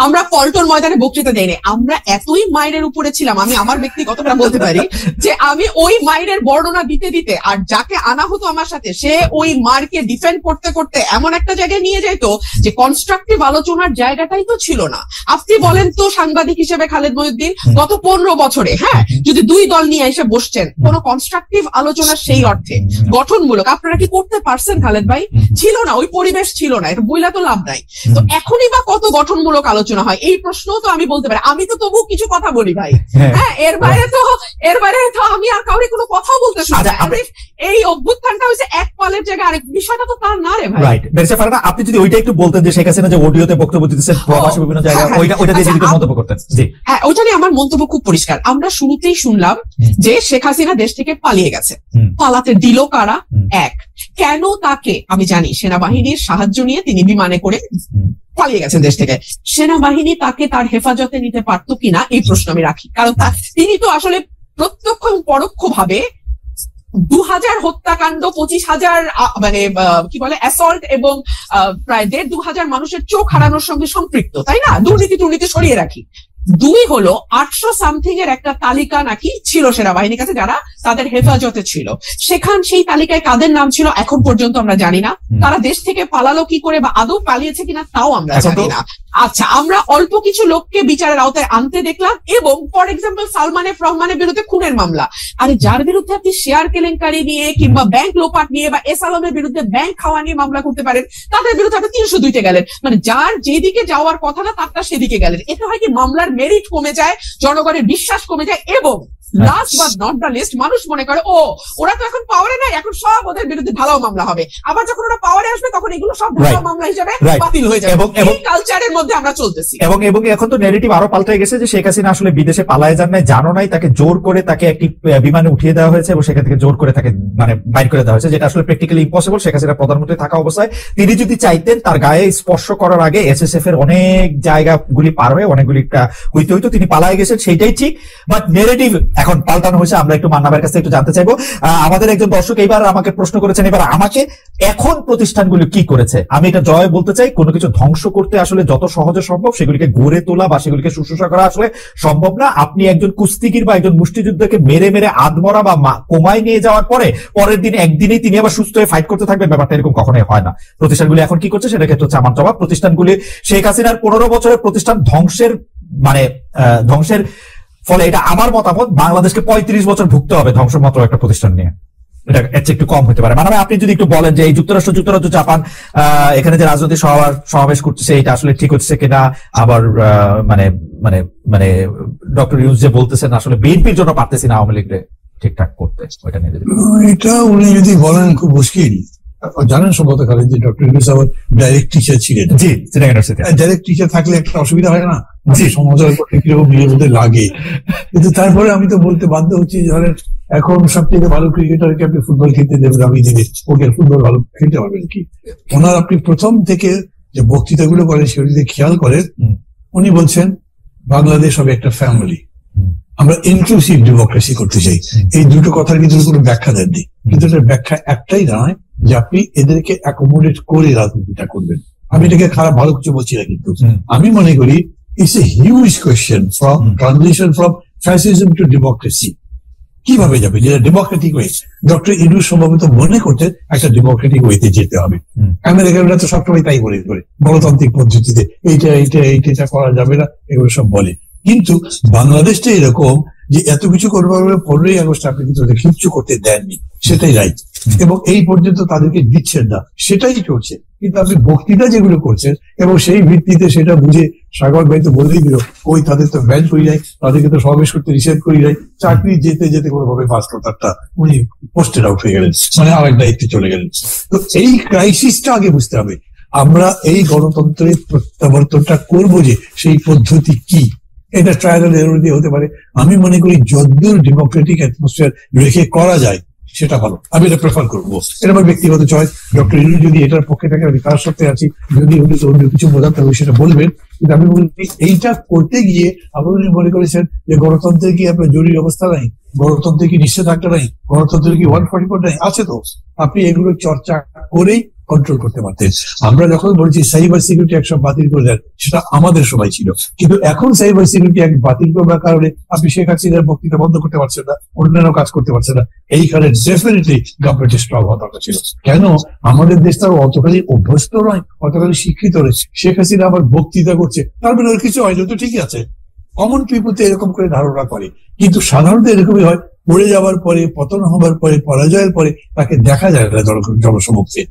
আমরা পল্টন ময়দানে বক্তৃতা দেয়নি, আমরা এতই মাইরের উপরে ছিলাম। আমি আমার ব্যক্তিগতটা বলতে পারি যে আমি ওই মাইরের বর্ণনা দিতে দিতে, আর যাকে আনা হতো আমার সাথে, সে ওই মারকে ডিফেন্ড করতে করতে এমন একটা জায়গায় নিয়ে যাইতো যে কনস্ট্রাকটিভ আলোচনার জায়গাটাই তো ছিল না। আপনি বলেন তো, সাংবাদিক হিসেবে খালেদ মহিউদ্দিন, গত 15 বছরে, হ্যাঁ, যদি 2 দল নিয়ে এসে বসছেন, কোন কনস্ট্রাকটিভ আলোচনা সেই অর্থে গঠনমূলক আপনারা কি করতে পারছেন? খালেদ ভাই, ছিল না, ওই পরিবেশ ছিল না, এটা বইলা তো লাভ নাই। তো এখনই বা কত গঠনমূলক আলোচনা হয়, এই প্রশ্নও তো আমি বলতে পারি। আমি তো তবু কিছু কথা বলি ভাই, হ্যাঁ, এর বাইরে তো আমি আর কাউরে কোনো কথাও বলতে শুনি না। এই অভ্যুত্থানটা হয়েছে এক পালের জায়গায় আরেক, বিষয়টা তো তার না রে ভাই। রাইট, বেরিসা ফারহানা, আপনি যদি ওইটা একটু বলতেন, যে শেখ হাসিনা যে অডিওতে বক্তব্য দিতেছেন প্রবাসী বিভিন্ন জায়গায়, ওইটা দিয়ে যদি মন্তব্য করতেন। জি হ্যাঁ, ওইটা নিয়ে আমার মন্তব্য খুব পরিষ্কার। আমরা শুরুতেই শুনলাম যে শেখ হাসিনা দেশ থেকে পালিয়ে গেছে। পালাতে দিল কারা? এক, কেন তাকে, আমি জানি সেনাবাহিনীর সাহায্য নিয়ে তিনি বিমানে করে পালিয়ে গেছেন দেশ থেকে। সেনাবাহিনী তাকে তার হেফাজতে নিতে পারতো কিনা, এই প্রশ্ন আমি রাখি। কারণ তিনি তো আসলে প্রত্যক্ষ এবং পরোক্ষ ভাবে 2000 হত্যাকাণ্ড, 25,000 মানে কি বলে অ্যাসল্ট, এবং প্রায় 1,500 মানুষের চোখ হারানোর সঙ্গে সম্পৃক্ত, তাই না? দুর্নীতি সরিয়ে রাখি। 2 হলো 800 সামথিং এর একটা তালিকা নাকি ছিল সেনাবাহিনীর কাছে, যারা তাদের হেফাজতে ছিল। সেই তালিকায় কাদের নাম ছিল এখন পর্যন্ত আমরা জানি না। তারা দেশ থেকে পালালো কি করে, বা আদৌ পালিয়েছে কিনা তাও আমরা জানি না। আচ্ছা, আমরা অল্প কিছু লোককে বিচারের আওতায় আনতে দেখলাম, এবং ফর এক্সাম্পল সালমান এফ রহমানের বিরুদ্ধে খুনের মামলা। আরে যার বিরুদ্ধে আপনি শেয়ার কেলেঙ্কারি নিয়ে কিংবা ব্যাংক লোপাট নিয়ে বা এস আলমের বিরুদ্ধে ব্যাংক খাওয়া নিয়ে মামলা করতে পারেন, তাদের বিরুদ্ধে আপনি 302-তে গেলেন। মানে যার যেদিকে যাওয়ার কথা না তারটা সেদিকে গেলেন। এতে হয় কি, মামলার মেরিট কমে যায়, জনগণের বিশ্বাস কমে যায়, এবং last but not the least, মানুষ মনে করে ওরা তো এখন পাওয়ারে নাই, এখন সব ওদের বিরুদ্ধে ভালো মামলা হবে। আবার যখন ওরা পাওয়ারে আসবে তখন এগুলো সব ভালো মামলা হিসেবে বাতিল হয়ে যাবে। এই কালচারের মধ্যে আমরা চলতেছি। এবং এখন তো ন্যারেটিভ আরো পাল্টে গেছে যে শেখ হাসিনা আসলে বিদেশে পালায় যান নাই, জানো নাই, তাকে জোর করে তাকে একটি বিমানে উঠিয়ে দেওয়া হয়েছে এবং সেখান থেকে জোর করে তাকে মানে বাইর করে দেওয়া হয়েছে, যেটা আসলে প্র্যাকটিক্যালি ইম্পসিবল। শেখ হাসিনা প্রধানমন্ত্রী থাকা অবস্থায় তিনি যদি চাইতেন, তার গায়ে স্পর্শ করার আগে এসএসএফ এর অনেক জায়গাগুলি পার হয়ে অনেকগুলি হইতে তিনি পালায় গেছেন, সেইটাই ঠিক। বাট নেগেটিভ এখন পাল্টানো হয়েছে, আমরা একটু মান্না ভাইয়ের কাছে একটু জানতে চাইবো। আমাদের একজন দর্শক এইবার আমাকে প্রশ্ন করেছেন, এবার আমাকে এখন প্রতিষ্ঠানগুলি কি করেছে, আমি এটা জয় বলতে চাই, কোনো কিছু ধ্বংস করতে আসলে যত সহজে সম্ভব সেগুলিকে গড়ে তোলা বা সেগুলিকে শুশ্রূষা করা আসলে সম্ভব না। আপনি একজন কুস্তিগির বা একজন মুষ্টিযুদ্ধকে মেরে মেরে আধমরা বা কোমায় নিয়ে যাওয়ার পরে পরের দিন একদিনেই তিনি আবার সুস্থ হয়ে ফাইট করতে থাকবেন, ব্যাপারটা এরকম কখনোই হয় না। প্রতিষ্ঠানগুলি এখন কি করছে সেটা ক্ষেত্রে হচ্ছে আমার জবাব। প্রতিষ্ঠানগুলি শেখ হাসিনার 15 বছরের প্রতিষ্ঠান ধ্বংসের ধ্বংসের ফলে, এটা আমার মতামত, বাংলাদেশকে 35 বছর ভুগতে হবে ধ্বংসমাত্র একটা প্রতিষ্ঠান নিয়ে, এটা এর চেয়ে একটু কম হতে পারে। মানে আপনি যদি একটু বলেন যে এই যুক্তরাজ্য জাপান এখানে যে রাজনৈতিক সমাবেশ করতেছে এটা আসলে ঠিক হচ্ছে কিনা, আবার মানে ডক্টর ইউনূস যে বলতেছেন আসলে বিএনপির জন্য পারতেছি না আওয়ামী লীগকে ঠিকঠাক করতে, ওইটা নিয়ে এটা উনি যদি বলেন খুব মুশকিল। জানেন সম্ভবত খালি যে ডক্টর ইউনূস আবার ডাইরেক্ট টিচার ছিলেন। জি, ডাইরেক্ট টিচার থাকলে একটা অসুবিধা হয় না, যে সমাজের উপরে কিরকম নিজের লাগে। কিন্তু তারপরে আমি তো বলতে বাধ্য হচ্ছি, ধরেন এখন সবচেয়ে ভালো ক্রিকেটারকে আপনি ফুটবল খেলতে দেবেন, আমি দিনে ওকে ফুটবল ভালো খেলতে পারবেন কি? ওনার আপনি প্রথম থেকে যে বক্তৃতাগুলো করেন সেগুলো যদি খেয়াল করেন, উনি বলছেন বাংলাদেশ হবে একটা ফ্যামিলি, আমরা ইনক্লুসিভ ডেমোক্রেসি করতে চাই। এই দুটো কথার কিন্তু কোনো ব্যাখ্যা দেননি, কিন্তু এটার ব্যাখ্যা একটাই দাঁড়ায় যে আপনি এদেরকে অ্যাকোমোডেট করে রাজনীতিটা করবেন। আমি এটাকে খারাপ ভালো কিছু বলছি না, কিন্তু আমি মনে করি it's a huge question from transition from fascism two democracy. কিভাবে যাবে? যেটা ডেমোক্রেটিক ওয়ে। ডক্টর ইউনূস সম্ভবত মনে করতেন একটা ডেমোক্রেটিক ওয়েতে যেতে হবে। আমেরিকানরা তো সবসময় তাই বলে করে গণতান্ত্রিক পদ্ধতিতে এইটা করা যাবে না, এগুলো সব বলে। কিন্তু বাংলাদেশটা এরকম যে এত কিছু করবার 15ই আগস্ট আপনি কিন্তু কিচ্ছু করতে দেননি, সেটাই রাইট, এবং এই পর্যন্ত তাদেরকে দিচ্ছেন না, সেটাই চলছে। কিন্তু আপনি বক্তৃতা যেগুলো করছেন এবং সেই ভিত্তিতে সেটা বুঝে, সাগর ভাই তো বলেই দিল, ওই তাদের তো ব্যান করি নাই, তাদেরকে তো সমাবেশ করতে নিষেধ করি নাই, চাকরি যেতে যেতে কোনোভাবে পাস করতারটা উনি পোস্টেড আউট হয়ে গেলেন, মানে আরেক দায়িত্বে চলে গেলেন। তো এই ক্রাইসিসটা আগে বুঝতে হবে। আমরা এই গণতন্ত্রের প্রত্যাবর্তনটা করবো যে সেই পদ্ধতি কি, এটা ট্রায়াল এন্ড এরর দিয়ে হতে পারে। আমি মনে করি যতদূর ডেমোক্রেটিক অ্যাটমসফিয়ার রেখে করা যায় সেটা ভালো, আমি এটা প্রেফার করবো। এটা আমার ব্যক্তিগত চয়েস। ডক্টর ইউনূস যদি এটার পক্ষে থাকে আমি তার সাথে আছি, যদি উনি অন্য কিছু বোঝাতে হবে সেটা বলবেন। কিন্তু আমি বলি এইটা করতে গিয়ে আপনি মনে করেছেন যে গণতন্ত্রে কি আপনার জরুরি অবস্থা নাই, গণতন্ত্রে কি নিষেধাজ্ঞা নাই, গণতন্ত্রে কি 144 নাই? আছে তো, আপনি এগুলো চর্চা করেই কন্ট্রোল করতে পারতেন। আমরা যখন বলছি সাইবার সিকিউরিটি অ্যাক্ট বাতিল করে দেন, সেটা আমাদের সময় ছিল, কিন্তু এখন সাইবার সিকিউরিটি অ্যাক্ট বাতিল করবার কারণে আপনি শেখ হাসিনার বক্তৃতা বন্ধ করতে পারছেন না, অন্যান্য কাজ করতে পারছেন না। এইখানে ডেফিনেটলি গভর্নমেন্টের স্ট্রং হওয়া দরকার ছিল। কেন? আমাদের দেশ তার অতখানি অভ্যস্ত নয়, অতখানি শিক্ষিত নয়। শেখ হাসিনা আবার বক্তৃতা করছে, তার মানে ওর কিছু হয়, তো ঠিকই আছে। কমন পিপুল তো এরকম করে ধারণা করে, কিন্তু সাধারণত এরকমই হয়, পড়ে যাওয়ার পরে, পতন হবার পরে, পরাজয়ের পরে তাকে দেখা যায় না জনসমক্ষে।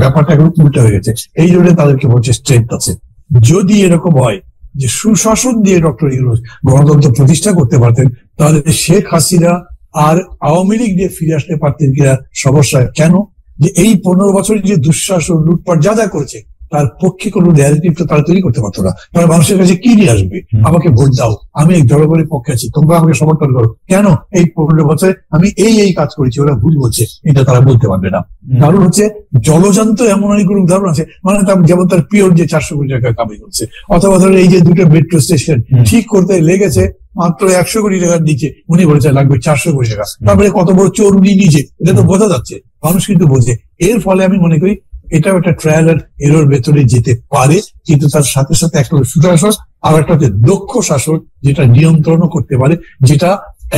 ব্যাপারটা এখন উল্টা হয়ে গেছে। এই জন্য তাদেরকে বলছে স্ট্রেংথ আছে। যদি এরকম হয় যে সুশাসন দিয়ে ডক্টর ইউনূস গণতন্ত্র প্রতিষ্ঠা করতে পারতেন, তাহলে শেখ হাসিনা আর আওয়ামী লীগ দিয়ে ফিরে আসতে পারতেন কিনা সমস্যা। কেন? যে এই 15 বছর যে দুঃশাসন, লুটপাট যা যা করেছে, তার পক্ষে কোনো ন্যারেটিভ তো তারা তৈরি করতে পারতো না। তারা মানুষের কাছে কি নিয়ে আসবে? আমাকে ভোট দাও, আমি এই জনগণের পক্ষে আছি, তোমরা আমাকে সমর্থন করো। কেন? এই 15 বছরে আমি এই কাজ করেছি, ওরা ভুল বলছে, এটা তারা বলতে পারবে না। কারণ হচ্ছে জলজান্ত এমন অনেকগুলো উদাহরণ আছে, মানে যেমন তার পিওর যে 400 কোটি টাকা কামাই করছে, অথবা ধরো এই যে দুটো মেট্রো স্টেশন ঠিক করতে লেগেছে মাত্র 100 কোটি টাকার নিচে, উনি বলেছে লাগবে 400 কোটি টাকা। তারপরে কত বড় চোর উনি নিজে, এটা তো বোঝা যাচ্ছে, মানুষ কিন্তু বোঝে। এর ফলে আমি মনে করি এটাও একটা ট্রায়াল এন্ড এরর ভেতরে যেতে পারে, কিন্তু তার সাথে সাথে একটা সুশাসন আর একটা হচ্ছে দক্ষ শাসন, যেটা নিয়ন্ত্রণও করতে পারে, যেটা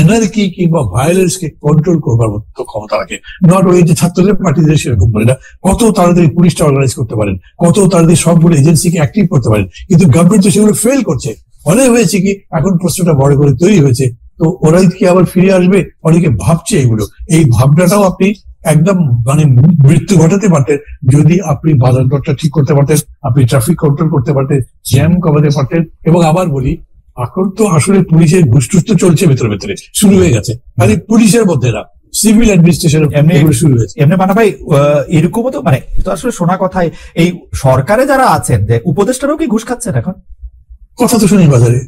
এনার্কি কিংবা ভায়োলেন্স কে কন্ট্রোল করবার মতো ক্ষমতা রাখে। নট ওই যে ছাত্রদের পার্টিদের সেরকম করে না, কত তাড়াতাড়ি পুলিশটা অর্গানাইজ করতে পারেন, কত তাড়াতাড়ি সবগুলো এজেন্সিকে অ্যাক্টিভ করতে পারেন, কিন্তু গভর্নমেন্ট তো সেগুলো ফেল করছে। ফলে হয়েছে কি, এখন প্রশ্নটা বড় করে তৈরি হয়েছে, তো ওরাই কি আবার ফিরে আসবে? অনেকে ভাবছে এগুলো, এই ভাবনাটাও আপনি একদম মানে মৃত্যু ঘটাতে পারতেন যদি আপনি বাজার দরটা ঠিক করতে পারতেন, আপনি ট্রাফিক কন্ট্রোল করতে পারতেন, জ্যাম কমাতে পারতেন। এবং আবার বলি, এখন তো আসলে পুলিশের ঘুষটুস তো চলছে ভেতরে শুরু হয়ে গেছে, খালি পুলিশের মধ্যে না, সিভিল অ্যাডমিনিস্ট্রেশন শুরু হয়েছে। এমনি মানা ভাই, এরকমও তো মানে তো আসলে শোনা কথায় এই সরকারে যারা আছেন যে উপদেষ্টারাও কি ঘুষ খাচ্ছেন এখন? কথা তো শুনি বাজারে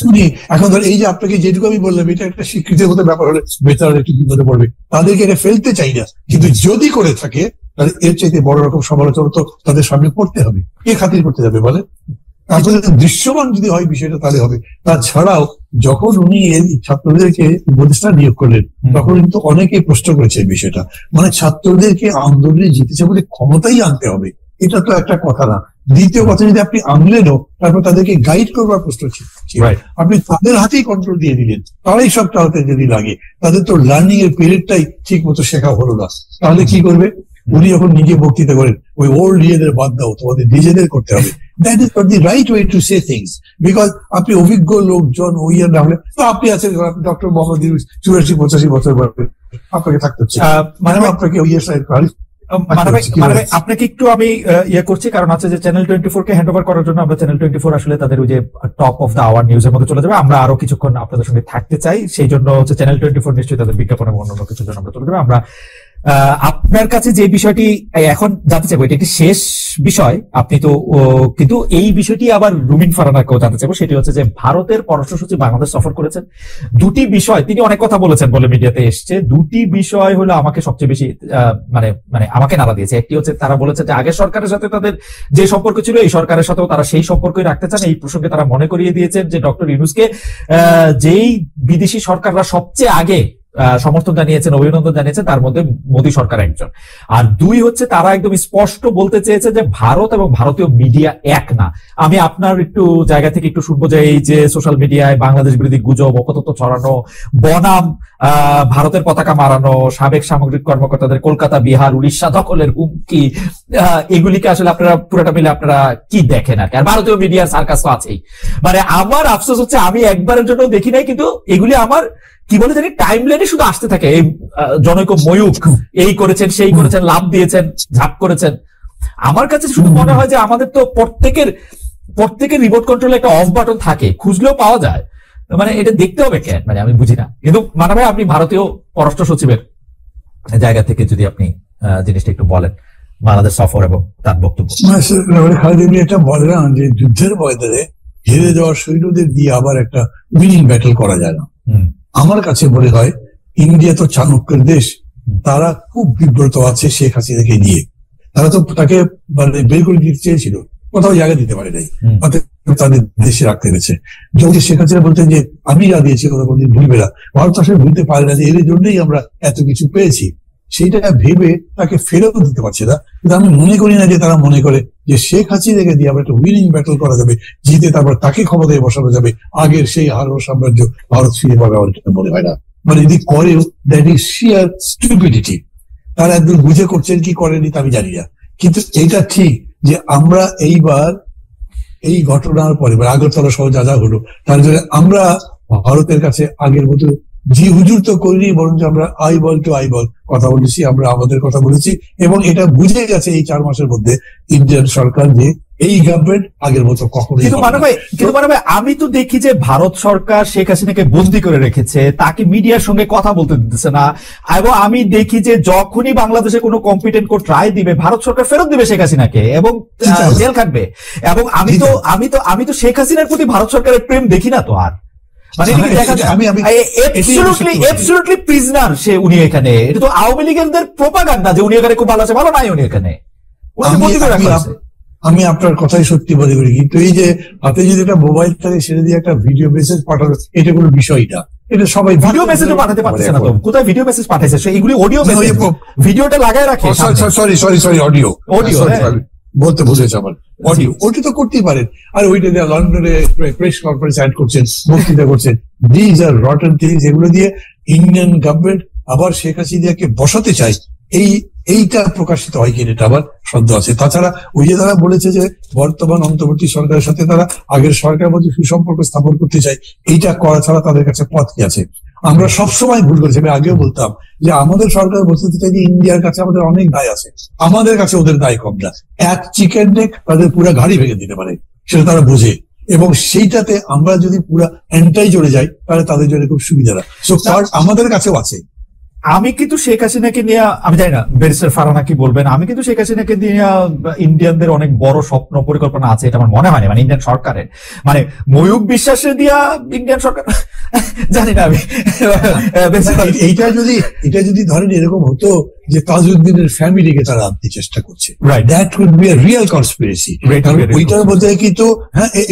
শুনি। এখন ধর এই যে আপনাকে যেটুকু আমি বললাম, এটা একটা স্বীকৃতির মতো ব্যাপার হলে বেচারা একটু বিপদে পড়বে, তাদেরকে এটা ফেলতে চাই না, কিন্তু যদি করে থাকে তাহলে এর চাইতে বড় রকম সমালোচনা তো তাদের সামনে পড়তে হবে। কে খাতির করতে যাবে বলে? তারপরে দৃশ্যমান যদি হয় বিষয়টা তাহলে হবে। তাছাড়াও যখন উনি এই ছাত্রদেরকে উপদেষ্টা নিয়োগ করলেন তখন কিন্তু অনেকেই প্রশ্ন করেছে এই বিষয়টা, মানে ছাত্রদেরকে আন্দোলনে জিতেছে বলে ক্ষমতাই আনতে হবে, এটা তো একটা কথা না। দ্বিতীয় কথা, যদি আপনি আনলেনও তারপর তাদেরকে গাইড করবার প্রশ্ন ছিল, আপনি তাদের হাতেই কন্ট্রোল দিয়ে দিলেন, তারাই সব চালাতে যদি লাগে, তাদের তো লার্নিং এর পিরিয়ডটাই ঠিক মতো শেখা হলো না, তাহলে কি করবে? উনি যখন নিজে বক্তৃতা করেন, ওই ওল্ড ইয়েদের বাদ দাও, তোমাদের নিজেদের করতে হবে। That is not the right way to say things, because আপনি অভিজ্ঞ লোকজন ওই না হলে তো আপনি আছেন ডক্টর মোহাম্মদ ইউনূস 84-85 বছর বয়সে, আপনাকে থাকতে হচ্ছে, মানে আপনাকে ওই আপনাকে একটু আমি ইয়ে করছি, কারণ আছে যে চ্যানেল 24 কে হ্যান্ড ওভার করার জন্য আমরা চ্যানেল 24 আসলে তাদের ওই যে টপ অফ দ্য আওয়ার নিউজের মধ্যে চলে যাবে। আমরা আরো কিছুক্ষণ আপনাদের সঙ্গে থাকতে চাই, সেই জন্য হচ্ছে চ্যানেল 24 নিশ্চয়ই তাদের বিজ্ঞাপন এবং অন্যান্য কিছুর জন্য আমরা চলে যাবে। আমরা আপনার কাছে যে বিষয়টি এখন জানতে চাইবো, এটা একটি শেষ বিষয়, আপনি তো কিন্তু এই বিষয়টি আবার রুমিন ফারহানাকেও জানতে চাইবো, সেটি হচ্ছে যে ভারতের পররাষ্ট্র সচিব বাংলাদেশ সফর করেছেন। দুটি বিষয় তিনি অনেক কথা বলেছেন বলে মিডিয়াতে এসছে, দুটি বিষয় হলো আমাকে সবচেয়ে বেশি মানে আমাকে নাড়া দিয়েছে। একটি হচ্ছে তারা বলেছে যে আগের সরকারের সাথে তাদের যে সম্পর্ক ছিল এই সরকারের সাথেও তারা সেই সম্পর্কই রাখতে চান। এই প্রসঙ্গে তারা মনে করিয়ে দিয়েছেন যে ডক্টর ইউনূসকে যেই বিদেশি সরকাররা সবচেয়ে আগে সমর্থন জানিয়েছেন, অভিনন্দন জানিয়েছেন, তার মধ্যে মোদী সরকার একজন। আর দুই হচ্ছে তারা একদম স্পষ্ট বলতে চেয়েছে যে ভারত এবং ভারতীয় মিডিয়া এক না। আমি আপনার একটু জায়গা থেকে একটু শুনবো যে এই যে সোশ্যাল মিডিয়ায় বাংলাদেশ বিরোধী গুজব, অপতথ্য ছড়ানো, বনাম ভারতের পতাকা মারানো, সাবেক সামরিক কর্মকর্তাদের কলকাতা, বিহার, উড়িষ্যা দখলের হুমকি, এগুলিকে আসলে আপনারা পুরোটা মিলে আপনারা কি দেখেন আর কি? আর ভারতীয় মিডিয়ার সার্কাস তো আছেই। মানে আমার আফসোস হচ্ছে আমি একবারের জন্য দেখি নাই, কিন্তু এগুলি আমার কি বলে জানি টাইম লাইনে শুধু আসতে থাকে। এই জনৈক ময়ূক এই করেছেন, সেই করেছেন, লাভ দিয়েছেন, ঝাঁপ করেছেন। আমার কাছে শুধু মনে হয় যে আমাদের তো প্রত্যেকের রিমোট কন্ট্রোলে একটা অফ বাটন থাকে, খুঁজলেও পাওয়া যায়, মানে এটা দেখতে হবে কেন, মানে আমি বুঝি না। কিন্তু মানে ভাই আপনি ভারতীয় পররাষ্ট্র সচিবের জায়গা থেকে যদি আপনি জিনিসটা একটু বলেন, বাংলাদেশ সফর এবং তার বক্তব্য। এটা বলে না যে যুদ্ধের ময়দানে হেরে যাওয়া সৈন্যদের দিয়ে আবার একটা উইনিং ব্যাটল করা যায় না। আমার কাছে মনে হয় ইন্ডিয়া তো চাণক্যের দেশ, তারা খুব বিব্রত আছে শেখ হাসিনাকে নিয়ে। তারা তো তাকে মানে বের করে দিতে চেয়েছিল, কোথাও জায়গা দিতে পারে নাই, তাদের দেশে রাখতে গেছে। যখন শেখ হাসিনা বলতেন যে আমি যা দিয়েছি ওরা কোনদিন ভুলবে না, ভারত আসলে ভুলতে পারে না যে এর জন্যই আমরা এত কিছু পেয়েছি, সেইটা ভেবে তাকে ফেরত দিতে পারছে না। কিন্তু আমি মনে করি না যে তারা মনে করে যে শেখ হাসিনাকে দিয়ে আবার একটা উইনিং ব্যাটল করা যাবে, জিতে তারপর তাকে ক্ষমতায় বসানো যাবে, আগের সেই হারো সাম্রাজ্য ভারত ফিরে পাবে, আমার এটা মনে হয় না। মানে যদি করেও দ্যাট ইজ শিয়ার স্টুপিডিটি। তারা একদম বুঝে করছেন কি করেনি তা আমি জানি না, কিন্তু এইটা ঠিক যে আমরা এইবার এই ঘটনার পরে আগরতলা সহ যা যা হলো তার জন্য আমরা ভারতের কাছে আগের মতো জি হুজুর তো করিনি, বরঞ্চ আমরা আই বল টু আই বল কথা বলেছি, আমরা আমাদের কথা বলেছি, এবং এটা বুঝে গেছে এই 4 মাসের মধ্যে ইন্ডিয়ান সরকার যে এই গভর্নমেন্ট আগের মতো কখনোই। কিন্তু মানে ভাই আমি তো দেখি যে ভারত সরকার শেখ হাসিনাকে বন্দী করে রেখেছে, তাকে মিডিয়ার সঙ্গে কথা বলতে দিতেছে না, এবং আমি দেখি যে যখনই বাংলাদেশে কোনো কম্পিটেন্ট কোর্ট রায় দিবে ভারত সরকার ফেরত দিবে শেখ হাসিনাকে এবং জেল খাটবে। এবং আমি তো শেখ হাসিনার প্রতি ভারত সরকারের প্রেম দেখি না তো আর, মানে দেখা যায় অ্যাবসলিউটলি প্রিজনার সে উনি এখানে। এটা তো আওয়ামী লীগের প্রোপাগান্ডা যে উনি এখানে খুব ভালো আছে, ভালো নাই উনি এখানে। আমি আপনার কথাই সত্যি মনে করি, কিন্তু এই যে হাতে যদি একটা মোবাইল থাকে সেটা দিয়ে একটা ভিডিও মেসেজ পাঠানো, এটা কোনো বিষয় না। এটা সবাই ভিডিও মেসেজও পাঠাতে পারছে না তো, কোথায় ভিডিও মেসেজ পাঠাইছে? এগুলি অডিও মেসেজ, ভিডিওটা লাগায় রাখে। সরি অডিও বলতে ভুলেছে আমার, অডিও ওটা তো করতেই পারেন। আর ওইটা দিয়ে লন্ডনে প্রেস কনফারেন্স অ্যাড করছেন, বক্তৃতা করছেন, দিজ আর রটেন থিংস। এগুলো দিয়ে ইন্ডিয়ান গভর্নমেন্ট আবার শেখ হাসিনাকে বসাতে চায়, এইটা প্রকাশিত হয় কিনা এটা আবার সন্দেহ আছে। তাছাড়া ওই যে তারা বলেছে যে বর্তমান অন্তর্বর্তী সরকারের সাথে তারা আগের সরকারের মধ্যে সুসম্পর্ক স্থাপন করতে চায়, এইটা করা ছাড়া তাদের কাছে পথ কি আছে? আমরা সবসময় ভুল করেছি, আমি আগেও বলতাম যে আমাদের সরকার বলতে চাই যে ইন্ডিয়ার কাছে আমাদের অনেক দায় আছে, আমাদের কাছে ওদের দায় কম না। এক চিকেন নেক তাদের পুরো গাড়ি ভেঙে দিতে পারে, সেটা তারা বোঝে, এবং সেইটাতে আমরা যদি পুরো এন্টাই চলে যাই তাহলে তাদের জন্য খুব সুবিধা না। সো আমাদের কাছেও আছে। আমি কিন্তু শেখ হাসিনাকে নিয়ে, আমি জানি না ব্যারিস্টার ফারহানা কি বলবেন, আমি কিন্তু শেখ হাসিনাকে নিয়ে ইন্ডিয়ানদের অনেক বড় স্বপ্ন পরিকল্পনা আছে, এটা আমার মনে হয় না। মানে ইন্ডিয়ান সরকারের মানে ময়ূক বিশ্বাসে দিয়া ইন্ডিয়ান সরকার জানি না আমি। এটা যদি ধরেন এরকম হতো যে তাজউদ্দিনের ফ্যামিলিকে তারা আনতে চেষ্টা করছে, that would be a real conspiracy. কারণ ওইটার মধ্যে কিন্তু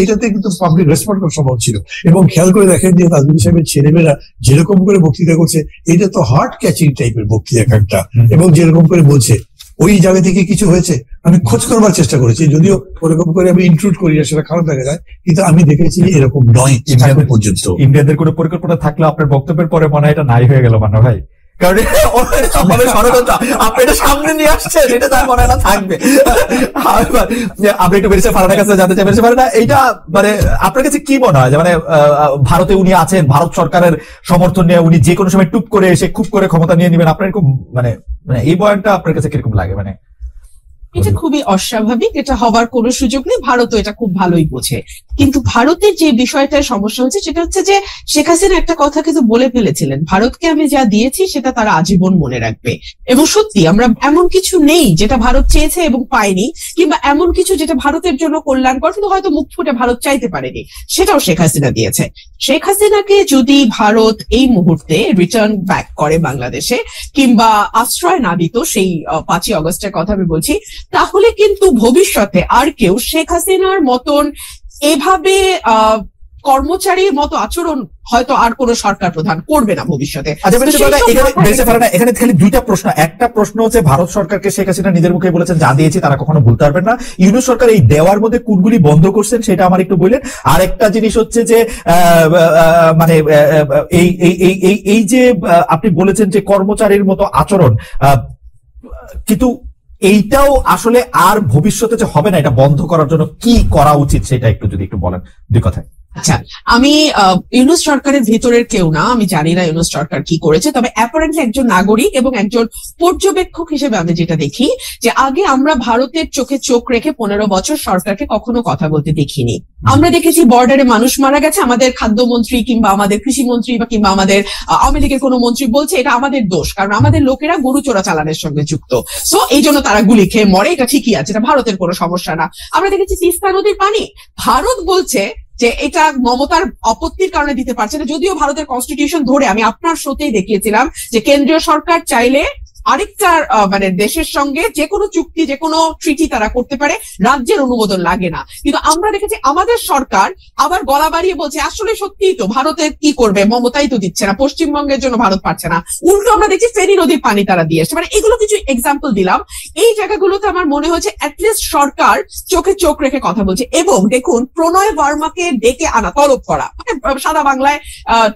এটাতে কিন্তু পাবলিক রেসপন্ড করা সম্ভব ছিল। এবং খেয়াল করে দেখেন যে তাজউদ্দিন সাহেবের ছেলেমেয়েরা যেরকম করে বক্তৃতা করছে, এটা তো হার্ট ক্যাচিং টাইপের বক্তৃতা একটা, এবং যেরকম করে বলছে ওই জায়গা থেকে কিছু হয়েছে। আমি খোঁজ করবার চেষ্টা করেছি, যদিও ওরকম করে আমি ইনক্লুড করি না, সেটা খারাপ দেখা যায়, কিন্তু আমি দেখেছি এরকম নয় এখন পর্যন্ত। ইন্ডিয়াদের কোনো পরিকল্পনা থাকলে আপনার বক্তব্যের পরে মনে হয় এটা নাই হয়ে গেল মান্না ভাই, কারণ ষড়যন্ত্র আপনি এটা সামনে নিয়ে আসছেন, এটা তার মনে না থাকবে। আপনি একটু বেরিয়ে ফারানার কাছে জানতে চাই, বেরিয়ে ফারানা, এইটা মানে আপনার কাছে কি মনে হয় যে মানে ভারতে উনি আছেন, ভারত সরকারের সমর্থন নিয়ে উনি যে কোনো সময় টুপ করে এসে খুব করে ক্ষমতা নিয়ে নেবেন, আপনার এরকম মানে এই বয়ানটা আপনার কাছে কিরকম লাগে? মানে এটা খুবই অস্বাভাবিক, এটা হবার কোনো সুযোগ নেই, ভারতও এটা খুব ভালোই বোঝে। কিন্তু ভারতের যে বিষয়টার সমস্যা হচ্ছে সেটা হচ্ছে যে শেখ হাসিনা একটা কথা কিন্তু বলে ফেলেছিলেন, ভারতকে আমি যা দিয়েছি সেটা তারা আজীবন মনে রাখবে। এবং সত্যি আমরা এমন কিছু নেই যেটা ভারত চেয়েছে এবং পায়নি, কিংবা এমন কিছু যেটা ভারতের জন্য কল্যাণকর কিন্তু হয়তো মুখ ফুটে ভারত চাইতে পারেনি, সেটাও শেখ হাসিনা দিয়েছে। শেখ হাসিনাকে যদি ভারত এই মুহূর্তে রিটার্ন ব্যাক করে বাংলাদেশে, কিংবা আশ্রয় না দিত, সেই 5ই আগস্টের কথা আমি বলছি, তাহলে কিন্তু ভবিষ্যতে আর কেউ শেখ হাসিনার মতন এভাবে কর্মচারীর মতো আচরণ হয়তো আর কোন সরকার প্রধান করবে না ভবিষ্যতে। এখানে খালি দুইটা প্রশ্ন। একটা প্রশ্ন হচ্ছে ভারত সরকারকে শেখ হাসিনা নিজের মুখে বলেছেন যা দিয়েছি তারা কখনো ভুলতে পারবেন না, ইউনূস সরকার এই দেওয়ার মধ্যে কোনগুলি বন্ধ করছেন সেটা আমার একটু বললেন। আর একটা জিনিস হচ্ছে যে মানে এই যে আপনি বলেছেন যে কর্মচারীর মতো আচরণ, কিন্তু এইটাও আসলে আর ভবিষ্যতে যে হবে না, এটা বন্ধ করার জন্য কি করা উচিত সেটা একটু যদি একটু বলেন দুই কথায়। আচ্ছা, আমি ইউনূস সরকারের ভেতরের কেউ না, আমি জানি না ইউনূস সরকার কি করেছে, তবে অ্যাপারেন্টলি একজন নাগরিক এবং একজন পর্যবেক্ষক হিসেবে আমি যেটা দেখি যে আগে আমরা ভারতের চোখে চোখ রেখে 15 বছর সরকারকে কখনো কথা বলতে দেখিনি। আমরা দেখেছি বর্ডারে মানুষ মারা গেছে, আমাদের খাদ্যমন্ত্রী কিংবা আমাদের কৃষিমন্ত্রী বা কিংবা আমাদের আওয়ামী লীগের কোনো মন্ত্রী বলছে এটা আমাদের দোষ, কারণ আমাদের লোকেরা গরু চোরা চালানের সঙ্গে যুক্ত, সো এই জন্য তারা গুলি খেয়ে মরে, এটা ঠিকই আছে, এটা ভারতের কোনো সমস্যা না। আমরা দেখেছি তিস্তা নদীর পানি, ভারত বলছে যে এটা মমতার আপত্তির কারণে দিতে পারছে না, যদিও ভারতের কনস্টিটিউশন ধরে আমি আপনার শোতেই দেখিয়েছিলাম যে কেন্দ্রীয় সরকার চাইলে আরেকটা মানে দেশের সঙ্গে যে কোনো চুক্তি, যে কোনো ট্রিটি তারা করতে পারে, রাজ্যের অনুমোদন লাগে না। কিন্তু আমরা দেখেছি আমাদের সরকার আবার গলা বাড়িয়ে বলছে আসলে সত্যিই তো ভারতের কি করবে, মমতাই তো দিচ্ছে না, পশ্চিমবঙ্গের জন্য ভারত পারছে না, উল্টো আমরা দেখছি ফেনী নদীর পানি তারা দিয়ে আসছে। মানে এগুলো কিছু এক্সাম্পল দিলাম, এই জায়গাগুলোতে আমার মনে হচ্ছে অ্যাটলিস্ট সরকার চোখে চোখ রেখে কথা বলছে। এবং দেখুন, প্রণয় বর্মাকে ডেকে আনা, তলব করা, মানে সাদা বাংলায়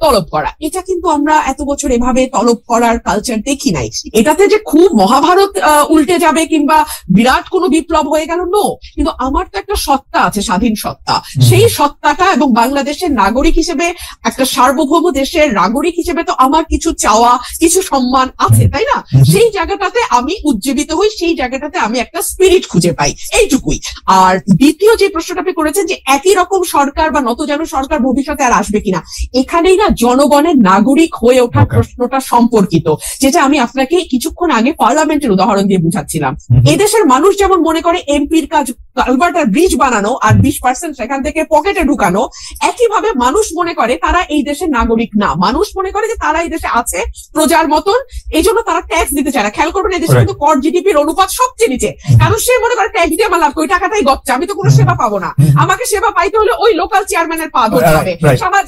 তলব করা, এটা কিন্তু আমরা এত বছর এভাবে তলব করার কালচার দেখি নাই। এটা যে খুব মহাভারত উল্টে যাবে কিংবা বিরাট কোনো বিপ্লব হয়ে গেল, নো, কিন্তু আমার তো একটা সত্তা আছে, স্বাধীন সত্তা, সেই সত্তাটা এবং বাংলাদেশের নাগরিক হিসেবে, একটা সার্বভৌম দেশের নাগরিক হিসেবে তো আমার কিছু চাওয়া, কিছু সম্মান আছে, তাই না? সেই জায়গাটাতে আমি উজ্জীবিত হই, সেই জায়গাটাতে আমি একটা স্পিরিট খুঁজে পাই, এইটুকুই। আর দ্বিতীয় যে প্রশ্নটা আপনি করেছেন যে একই রকম সরকার বা নতজানু সরকার ভবিষ্যতে আর আসবে কিনা, এখানেই না জনগণের নাগরিক হয়ে ওঠার প্রশ্নটা সম্পর্কিত, যেটা আমি আপনাকে কিছুক্ষণ আগে পার্লামেন্টের উদাহরণ দিয়ে বুঝাচ্ছিলাম। এদেশের মানুষ যেমন মনে করে এমপির কাজ কালভার্টার ব্রিজ বানানো আর 20% সেখান থেকে পকেটে ঢুকানো, একইভাবে মানুষ মনে করে তারা এই দেশের নাগরিক না, মানুষ মনে করে যে তারা এই দেশে আছে প্রজার মতন, এই জন্য তারা ট্যাক্স দিতে চায় না। খেয়াল করবেন এই দেশে কিন্তু কর জিডিপির অনুপাত সবচেয়ে নিচে, কারণ সে মনে করে ট্যাক্স দিয়ে আমার লাভ, ওই টাকাটাই গচ্ছা, আমি তো কোনো সেবা পাবো না, আমাকে সেবা পাইতে হলে ওই লোকাল চেয়ারম্যানের পা ধরতে হবে,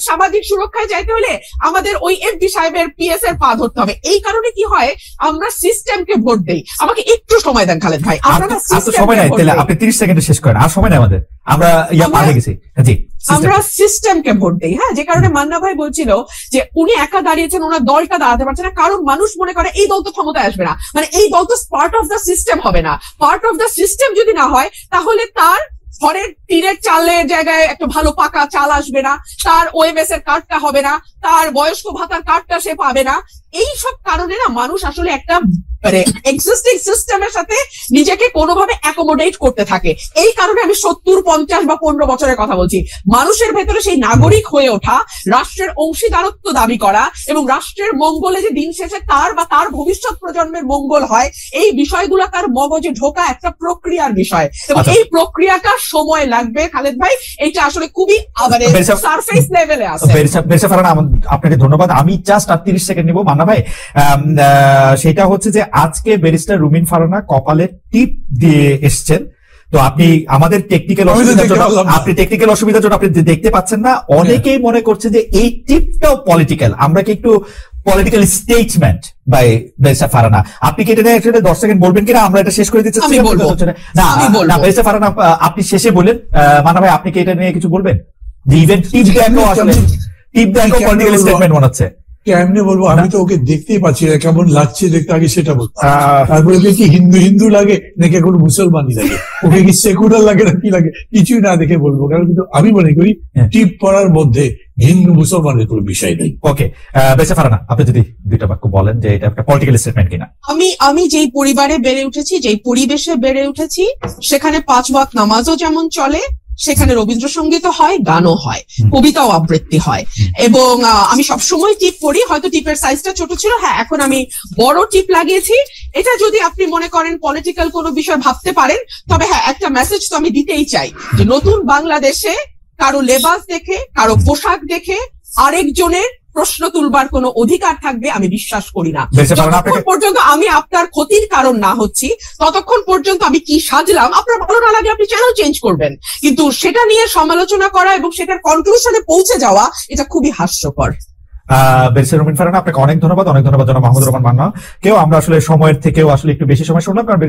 সামাজিক সুরক্ষায় যাইতে হলে আমাদের ওই এমপি সাহেবের পিএস এর পা ধরতে হবে। এই কারণে কি হয়, আমরা সিস্টেমকে ভোট দেই। আমাকে একটু সময় দেন খালেদ ভাই, সময় নাই, তাহলে আপনি 30 সেকেন্ডে শেষ করেন, আর সময় নাই আমাদের, আমরা পার হয়ে গেছি। জি, আমরা সিস্টেমকে ভোট দেই। হ্যাঁ, যে কারণে মান্না ভাই বলছিল যে উনি একা দাঁড়িয়েছেন, ওনার দলটা দাঁড়াতে পারছে না, কারণ মানুষ মনে করে এই দল তো ক্ষমতায় আসবে না, মানে এই দল তো পার্ট অফ দ্য সিস্টেম হবে না। পার্ট অফ দ্য সিস্টেম যদি না হয়, তাহলে তার ঘরের টিনের চালের জায়গায় একটা ভালো পাকা চাল আসবে না, তার ওএমএস এর কার্ডটা হবে না, তার বয়স্ক ভাতার কার্ডটা সে পাবে না। এই সব কারণে না মানুষ আসলে একটা এক্সিস্টিং সিস্টেমের সাথে নিজেকে কোনোভাবে অ্যাকোমোডেট করতে থাকে। এই কারণে আমি 70, 50 বা 15 বছরের কথা বলছি। মানুষের ভেতরে সেই নাগরিক হয়ে ওঠা, রাষ্ট্রের অংশীদারত্ব দাবি করা এবং রাষ্ট্রের মঙ্গলে যে দিন শেষে তার বা তার ভবিষ্যৎ প্রজন্মের মঙ্গল হয়, এই বিষয়গুলো তার মগজে ঢোকা একটা প্রক্রিয়ার বিষয় এবং এই প্রক্রিয়াটা সময় লাগবে খালেদ ভাই। এটা আসলে খুবই সারফেস লেভেলে আছে। আপনাকে ধন্যবাদ। আমি জাস্ট 30 সেকেন্ড নিব মান্না ভাই। সেটা হচ্ছে যে আজকে ব্যারিস্টার রুমিন ফারহানা কপালে টিপ দিয়ে এসছেন। তো আপনি আমাদের টেকনিক্যাল অসুবিধার জন্য আপনি দেখতে পাচ্ছেন না। অনেকেই মনে করছে যে এই টিপটাও পলিটিক্যাল। আমরা কি একটু political statement by barrister Farhana, আপনি কি এটা নিয়ে 10 সেকেন্ড বলবেন কিনা? আমরা এটা শেষ করে দিচ্ছি। না ব্যারিস্টার ফারহানা আপনি শেষে বলেন। মান্না ভাই আপনি কি এটা নিয়ে কিছু বলবেন? ইভেন টিপ দেখো আসলে টিপ দেখো পলিটিক্যাল স্টেটমেন্ট মনে হচ্ছে। কেমনে বলবো, আমি তো ওকে দেখতেই পাচ্ছি না, কেমন লাগছে দেখতে, আগে সেটা বলবো। তারপরে ওকে কি হিন্দু লাগে নাকি এখন মুসলমানই লাগে, ওকে কি সেকুলার লাগে না কি লাগে, কিছুই না দেখে বলবো। কারণ কিন্তু আমি মনে করি টিপ পড়ার মধ্যে হিন্দু মুসলমানের কোনো বিষয় নেই। ওকে, ব্যারিস্টার ফারহানা আপনি যদি দুইটা বাক্য বলেন যে এটা একটা পলিটিক্যাল স্টেটমেন্ট কিনা। আমি যেই পরিবারে বেড়ে উঠেছি, যেই পরিবেশে বেড়ে উঠেছি, সেখানে 5 ওয়াক্ত নামাজও যেমন চলে, সেখানে রবীন্দ্রসঙ্গীতও হয়, গানও হয়, কবিতাও আবৃত্তি হয়। এবং আমি সবসময় টিপ পড়ি। হয়তো টিপের সাইজটা ছোট ছিল, হ্যাঁ এখন আমি বড় টিপ লাগিয়েছি। এটা যদি আপনি মনে করেন পলিটিক্যাল কোনো বিষয় ভাবতে পারেন, তবে হ্যাঁ একটা মেসেজ তো আমি দিতেই চাই যে নতুন বাংলাদেশে কারো লেবাস দেখে, কারো পোশাক দেখে আরেকজনের প্রশ্ন তুলবার কোনো অধিকার থাকবে আমি বিশ্বাস করি না। যতক্ষণ পর্যন্ত আমি আপনার ক্ষতির কারণ না হচ্ছি, ততক্ষণ পর্যন্ত আমি কি সাজলাম, আপনার ভালো না লাগে আপনি চ্যানেল চেঞ্জ করবেন, কিন্তু সেটা নিয়ে সমালোচনা করা এবং সেটার কনক্লুশনে পৌঁছে যাওয়া এটা খুবই হাস্যকর। ব্যারিস্টার রুমিন ফারহানা আপনাকে অনেক ধন্যবাদ। অনেক ধন্যবাদ জনাব মাহমুদুর রহমান মান্না কেউ। আমরা আসলে সময়ের থেকেও আসলে একটু বেশি সময় শুনলাম, কারণ